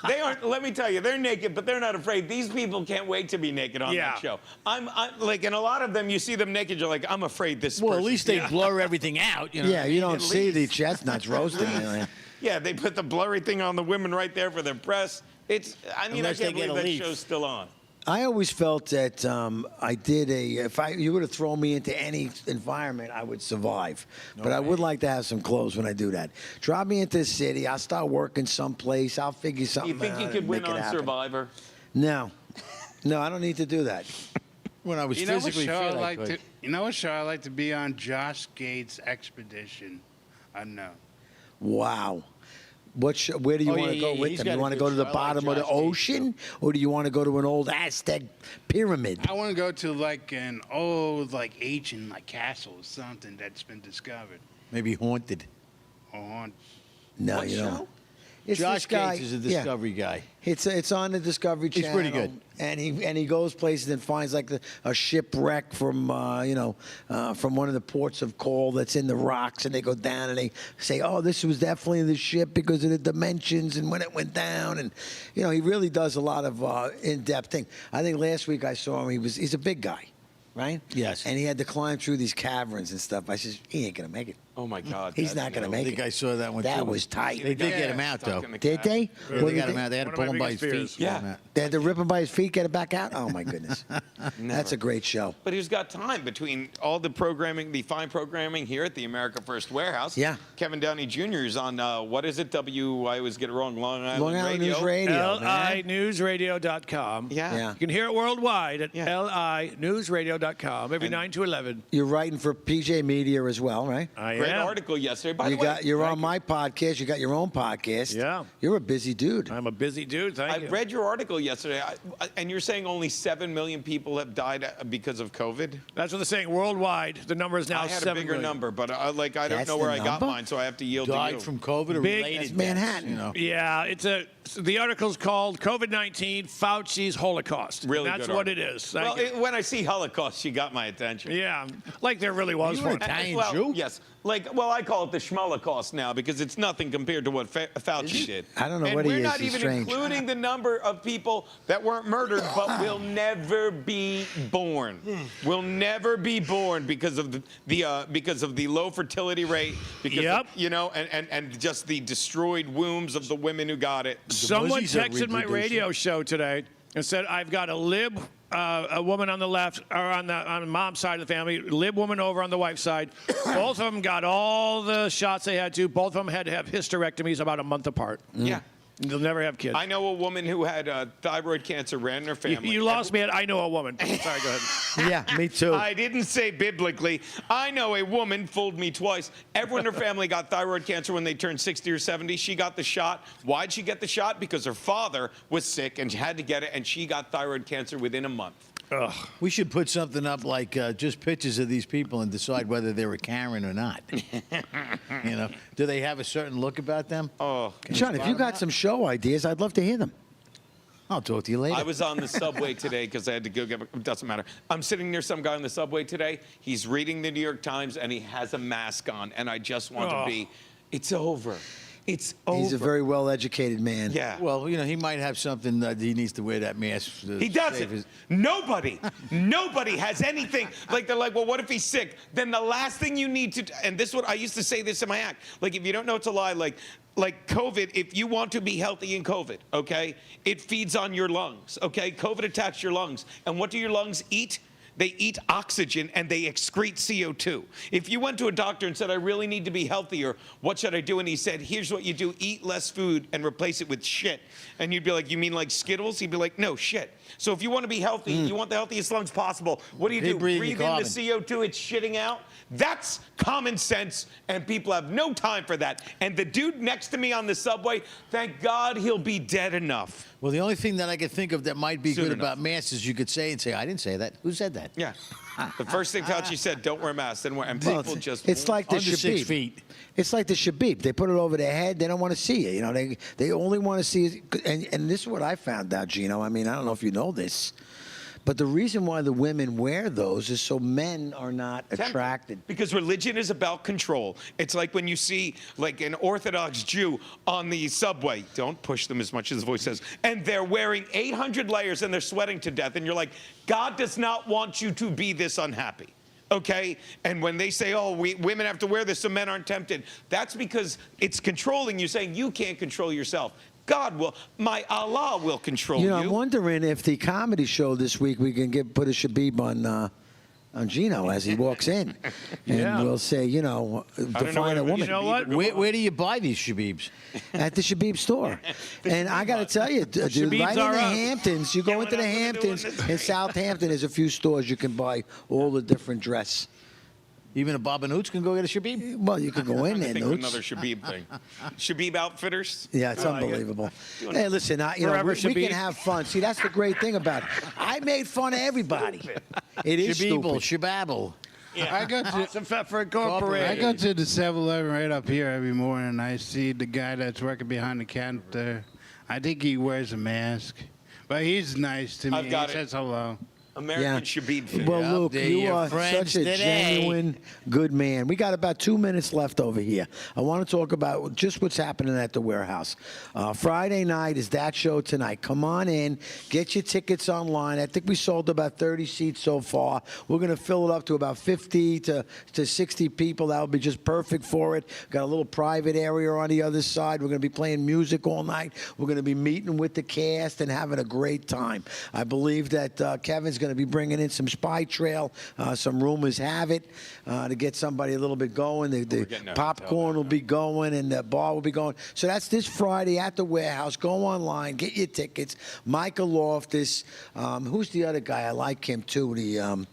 [SPEAKER 4] They aren't. Let me tell you, they're naked, but they're not afraid. These people can't wait to be naked on that show. I'm like, in a lot of them, you see them naked, you're like, I'm afraid this.
[SPEAKER 3] Well, at least they blur everything out. You know?
[SPEAKER 1] Yeah, you don't see the chestnuts roasting.
[SPEAKER 4] Yeah, they put the blurry thing on the women right there for their press. It's. I mean,
[SPEAKER 3] Unless
[SPEAKER 4] I can't
[SPEAKER 3] they get
[SPEAKER 4] believe
[SPEAKER 3] a
[SPEAKER 4] that
[SPEAKER 3] leaf.
[SPEAKER 4] show's still on.
[SPEAKER 1] I always felt that I did you would have thrown me into any environment, I would survive. But I would like to have some clothes when I do that. Drop me into the city. I'll start working someplace. I'll figure something out.
[SPEAKER 4] You think you could win on Survivor?
[SPEAKER 1] No. No, I don't need to do that.
[SPEAKER 3] When I was
[SPEAKER 6] You know what
[SPEAKER 3] physically
[SPEAKER 6] show I
[SPEAKER 3] fit, I
[SPEAKER 6] like
[SPEAKER 3] could.
[SPEAKER 6] to? You know what show I like to be on? Josh Gates' Expedition. Unknown.
[SPEAKER 1] Wow. Where do you
[SPEAKER 3] Oh,
[SPEAKER 1] want to
[SPEAKER 3] yeah,
[SPEAKER 1] go
[SPEAKER 3] yeah,
[SPEAKER 1] with
[SPEAKER 3] he's
[SPEAKER 1] them?
[SPEAKER 3] got
[SPEAKER 1] You
[SPEAKER 3] a
[SPEAKER 1] want to
[SPEAKER 3] good
[SPEAKER 1] go to the
[SPEAKER 3] show. I like
[SPEAKER 1] bottom of the
[SPEAKER 3] Josh Gates,
[SPEAKER 1] ocean, or do you want to go to an old Aztec pyramid?
[SPEAKER 6] I want to go to like an old, like ancient, like castle or something that's been discovered.
[SPEAKER 3] Maybe haunted.
[SPEAKER 6] On.
[SPEAKER 1] No,
[SPEAKER 3] What
[SPEAKER 1] you
[SPEAKER 3] show?
[SPEAKER 1] don't. It's
[SPEAKER 3] Josh
[SPEAKER 1] this guy.
[SPEAKER 3] Gates is a
[SPEAKER 1] yeah.
[SPEAKER 3] Discovery guy.
[SPEAKER 1] It's on the Discovery
[SPEAKER 3] He's
[SPEAKER 1] Channel.
[SPEAKER 3] pretty good.
[SPEAKER 1] And he goes places and finds like a shipwreck from from one of the ports of call that's in the rocks, and they go down and they say, oh, this was definitely the ship because of the dimensions and when it went down, and he really does a lot of in-depth thing. I think last week I saw him. He's a big guy, right?
[SPEAKER 3] Yes.
[SPEAKER 1] And he had to climb through these caverns and stuff. I says, he ain't gonna make it.
[SPEAKER 4] Oh my God.
[SPEAKER 1] He's not going to make
[SPEAKER 3] I
[SPEAKER 1] it.
[SPEAKER 3] think I saw that one
[SPEAKER 1] That
[SPEAKER 3] too.
[SPEAKER 1] was tight.
[SPEAKER 3] They did get him out though.
[SPEAKER 1] Did they?
[SPEAKER 3] Yeah,
[SPEAKER 1] What
[SPEAKER 3] they
[SPEAKER 1] did
[SPEAKER 3] got him out. They had to
[SPEAKER 5] One
[SPEAKER 3] pull
[SPEAKER 5] of
[SPEAKER 3] him
[SPEAKER 5] my
[SPEAKER 3] by his
[SPEAKER 5] biggest
[SPEAKER 3] feet.
[SPEAKER 5] fears.
[SPEAKER 3] Get him out.
[SPEAKER 1] They had to rip him by his feet, get him back out? Oh, my goodness. That's a great show.
[SPEAKER 4] But he's got time between all the programming, the fine programming here at the America First Warehouse.
[SPEAKER 1] Yeah.
[SPEAKER 4] Kevin Downey Jr. is on, what is it? I always get it wrong, Long Island
[SPEAKER 1] Long Island
[SPEAKER 4] Radio.
[SPEAKER 1] News Radio, man.
[SPEAKER 5] LINewsradio.com.
[SPEAKER 4] Yeah.
[SPEAKER 5] You can hear it worldwide at LINewsradio.com every 9 to 11.
[SPEAKER 1] You're writing for PJ Media as well, right?
[SPEAKER 5] I
[SPEAKER 4] Great
[SPEAKER 5] am.
[SPEAKER 4] article yesterday. By the way,
[SPEAKER 1] You're on my podcast. You got your own podcast.
[SPEAKER 5] Yeah.
[SPEAKER 1] You're a busy dude.
[SPEAKER 5] I'm a busy dude. Thank
[SPEAKER 4] I
[SPEAKER 5] you.
[SPEAKER 4] read your article yesterday, and you're saying only 7 million people have died because of COVID?
[SPEAKER 5] That's what they're saying worldwide. The number is now
[SPEAKER 4] I had
[SPEAKER 5] 7
[SPEAKER 4] a bigger
[SPEAKER 5] million.
[SPEAKER 4] number, but I don't
[SPEAKER 1] That's
[SPEAKER 4] know
[SPEAKER 1] the
[SPEAKER 4] where I got
[SPEAKER 1] number?
[SPEAKER 4] mine, so I have to yield to
[SPEAKER 3] Died
[SPEAKER 4] you.
[SPEAKER 3] from COVID or
[SPEAKER 5] Big-
[SPEAKER 3] related
[SPEAKER 1] That's
[SPEAKER 3] deaths,
[SPEAKER 1] Manhattan.
[SPEAKER 3] you know.
[SPEAKER 5] Yeah, the article's called COVID-19 Fauci's Holocaust.
[SPEAKER 4] Really
[SPEAKER 5] That's
[SPEAKER 4] good
[SPEAKER 5] what
[SPEAKER 4] article.
[SPEAKER 5] it is. Thank you.
[SPEAKER 4] When I see Holocaust, you got my attention.
[SPEAKER 5] Yeah, like there really was
[SPEAKER 3] You an
[SPEAKER 5] one.
[SPEAKER 3] Italian
[SPEAKER 4] well,
[SPEAKER 3] Jew?
[SPEAKER 4] Yes. I call it the Schmolocaust now because it's nothing compared to what Fauci did.
[SPEAKER 1] I don't know
[SPEAKER 4] and
[SPEAKER 1] what he
[SPEAKER 4] we're
[SPEAKER 1] is.
[SPEAKER 4] not
[SPEAKER 1] He's
[SPEAKER 4] even
[SPEAKER 1] strange.
[SPEAKER 4] including the number of people that weren't murdered but will never be born. Will never be born because of the low fertility rate. Because
[SPEAKER 5] Yep.
[SPEAKER 4] and just the destroyed wombs of the women who got it.
[SPEAKER 5] Someone
[SPEAKER 3] Muzzies are
[SPEAKER 5] texted my
[SPEAKER 3] reproducing.
[SPEAKER 5] radio show today and said, I've got a lib, a woman on the left, or on the mom's side of the family, lib woman over on the wife's side. Both of them got all the shots they had to. Both of them had to have hysterectomies about a month apart.
[SPEAKER 4] Yeah.
[SPEAKER 5] They'll never have kids.
[SPEAKER 4] I know a woman who had thyroid cancer, ran in her family.
[SPEAKER 5] You lost me at I know a woman. Sorry, go ahead.
[SPEAKER 1] Yeah, me too.
[SPEAKER 4] I didn't say biblically. I know a woman, fooled me twice. Everyone in her family got thyroid cancer when they turned 60 or 70. She got the shot. Why'd she get the shot? Because her father was sick and had to get it, and she got thyroid cancer within a month.
[SPEAKER 5] Ugh.
[SPEAKER 3] We should put something up like just pictures of these people and decide whether they're a Karen or not. Do they have a certain look about them?
[SPEAKER 4] Oh,
[SPEAKER 1] John, if you got some show ideas, I'd love to hear them.
[SPEAKER 3] I'll talk to you later.
[SPEAKER 4] I was on the subway today because I had to go get. It doesn't matter. I'm sitting near some guy on the subway today. He's reading the New York Times and he has a mask on, and I just want to be. It's over. It's over.
[SPEAKER 1] He's a very well-educated man.
[SPEAKER 4] Yeah.
[SPEAKER 3] Well, he might have something that he needs to wear that mask. To
[SPEAKER 4] He doesn't.
[SPEAKER 3] save his-
[SPEAKER 4] Nobody has anything. Like, they're like, well, what if he's sick? Then the last thing you need to, and this is what I used to say this in my act. Like, if you don't know it's a lie, like COVID, if you want to be healthy in COVID, okay, it feeds on your lungs, okay? COVID attacks your lungs. And what do your lungs eat? They eat oxygen and they excrete CO2. If you went to a doctor and said, I really need to be healthier, what should I do? And he said, here's what you do, eat less food and replace it with shit. And you'd be like, you mean like Skittles? He'd be like, no, shit. So if you want to be healthy, you want the healthiest lungs possible, what do you do?
[SPEAKER 3] breathe
[SPEAKER 4] Breathe
[SPEAKER 3] the
[SPEAKER 4] in the
[SPEAKER 3] carbon.
[SPEAKER 4] CO2 it's shitting out? That's common sense, and people have no time for that. And the dude next to me on the subway, thank God he'll be dead enough.
[SPEAKER 3] Well, the only thing that I could think of that might be
[SPEAKER 4] Soon
[SPEAKER 3] good
[SPEAKER 4] enough.
[SPEAKER 3] about masks is you could say, I didn't say that. Who said that?
[SPEAKER 4] Yeah. The first thing Fauci said, don't wear masks. And
[SPEAKER 1] Well,
[SPEAKER 4] people just...
[SPEAKER 1] it's like the
[SPEAKER 3] Under 6
[SPEAKER 1] Shabib.
[SPEAKER 3] feet.
[SPEAKER 1] It's like the Shabib. They put it over their head. They don't want to see it. They only want to see it. And this is what I found out, Gino. I mean, I don't know if you know this, but the reason why the women wear those is so men are not attracted.
[SPEAKER 4] Because religion is about control. It's like when you see like an Orthodox Jew on the subway. Don't push them as much as the voice says. And they're wearing 800 layers and they're sweating to death. And you're like, God does not want you to be this unhappy. Okay? And when they say, oh, women have to wear this so men aren't tempted, that's because it's controlling you, saying you can't control yourself. God will, my Allah will control you.
[SPEAKER 1] I'm wondering if the comedy show this week we can put a Shabib on on Gino as he walks in. And
[SPEAKER 5] Yeah.
[SPEAKER 1] we'll say, you know, define a woman.
[SPEAKER 5] You know what?
[SPEAKER 3] Where do you buy these Shabibs?
[SPEAKER 1] At the Shabib store. And I got to tell you, dude,
[SPEAKER 5] Shabibs
[SPEAKER 1] right in
[SPEAKER 5] are
[SPEAKER 1] the
[SPEAKER 5] up.
[SPEAKER 1] Hamptons, you go into the Hamptons, in Southampton, there's a few stores you can buy all the different dress.
[SPEAKER 3] Even a Bob and Oots can go get a Shabib?
[SPEAKER 1] Well, you can go in
[SPEAKER 4] I
[SPEAKER 1] there,
[SPEAKER 4] think of
[SPEAKER 1] Noots.
[SPEAKER 4] another Shabib thing. Shabib Outfitters.
[SPEAKER 1] Yeah, it's unbelievable. Hey, listen, you know,
[SPEAKER 5] Forever
[SPEAKER 1] we
[SPEAKER 5] Shabib.
[SPEAKER 1] can have fun. See, that's the great thing about it. I made fun of everybody. It is
[SPEAKER 3] Shabibble,
[SPEAKER 1] stupid.
[SPEAKER 3] Shababble.
[SPEAKER 6] I go to
[SPEAKER 5] Awesome Pfeffer Incorporated.
[SPEAKER 6] I go to the 7-Eleven right up here every morning, and I see the guy that's working behind the counter. I think he wears a mask, but he's nice to me.
[SPEAKER 4] I've got
[SPEAKER 6] he
[SPEAKER 4] it.
[SPEAKER 6] says hello.
[SPEAKER 4] American Shabib fit.
[SPEAKER 1] Well, Luke,
[SPEAKER 3] they're
[SPEAKER 1] you
[SPEAKER 3] your
[SPEAKER 1] are
[SPEAKER 3] friends
[SPEAKER 1] such a
[SPEAKER 3] today.
[SPEAKER 1] genuine good man. We got about 2 minutes left over here. I want to talk about just what's happening at the warehouse. Friday night is that show tonight. Come on in, get your tickets online. I think we sold about 30 seats so far. We're going to fill it up to about 50 to 60 people. That will be just perfect for it. Got a little private area on the other side. We're going to be playing music all night. We're going to be meeting with the cast and having a great time. I believe that Kevin's going to be bringing in some Spy Trail. Some rumors have it to get somebody a little bit going. The popcorn will be going and the bar will be going. So that's this Friday at the warehouse. Go online, get your tickets. Michael Loftus. Who's the other guy? I like him too. The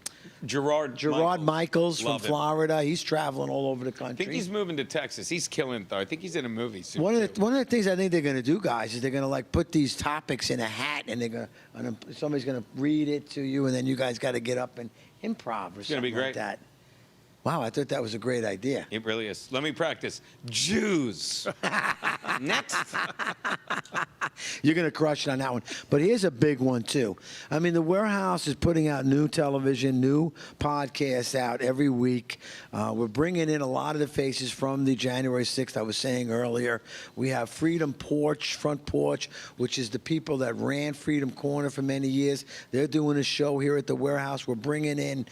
[SPEAKER 1] Gerard Michaels from
[SPEAKER 4] Love him.
[SPEAKER 1] Florida. He's traveling all over the
[SPEAKER 4] I
[SPEAKER 1] country.
[SPEAKER 4] think he's moving to Texas. He's killing it, though. I think he's in a movie soon.
[SPEAKER 1] One of the things I think they're going to do, guys, is they're going to like put these topics in a hat, and they're going to somebody's going to read it to you, and then you guys got to get up and improv or
[SPEAKER 4] It's gonna be
[SPEAKER 1] something like
[SPEAKER 4] great.
[SPEAKER 1] that. Wow, I thought that was a great idea.
[SPEAKER 4] It really is. Let me practice. Jews. Next.
[SPEAKER 1] You're going to crush it on that one. But here's a big one, too. I mean, the warehouse is putting out new television, new podcasts out every week. We're bringing in a lot of the faces from the January 6th I was saying earlier. We have Freedom Porch, Front Porch, which is the people that ran Freedom Corner for many years. They're doing a show here at the warehouse. We're bringing in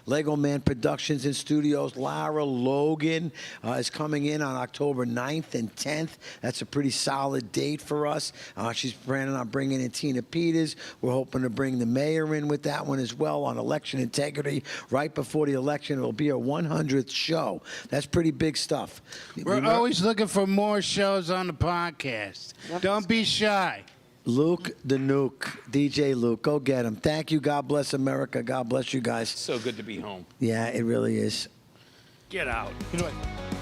[SPEAKER 1] Lego Man Productions in studios. Lara Logan is coming in on October 9th and 10th. That's a pretty solid date for us. She's planning on bringing in Tina Peters. We're hoping to bring the mayor in with that one as well on election integrity. Right before the election, it'll be our 100th show. That's pretty big stuff.
[SPEAKER 6] We're always looking for more shows on the podcast. Don't be shy.
[SPEAKER 1] Luke the Nuke, DJ Luke, go get him. Thank you. God bless America. God bless you guys.
[SPEAKER 4] So good to be home.
[SPEAKER 1] Yeah, it really is.
[SPEAKER 5] Get out.
[SPEAKER 3] You know what?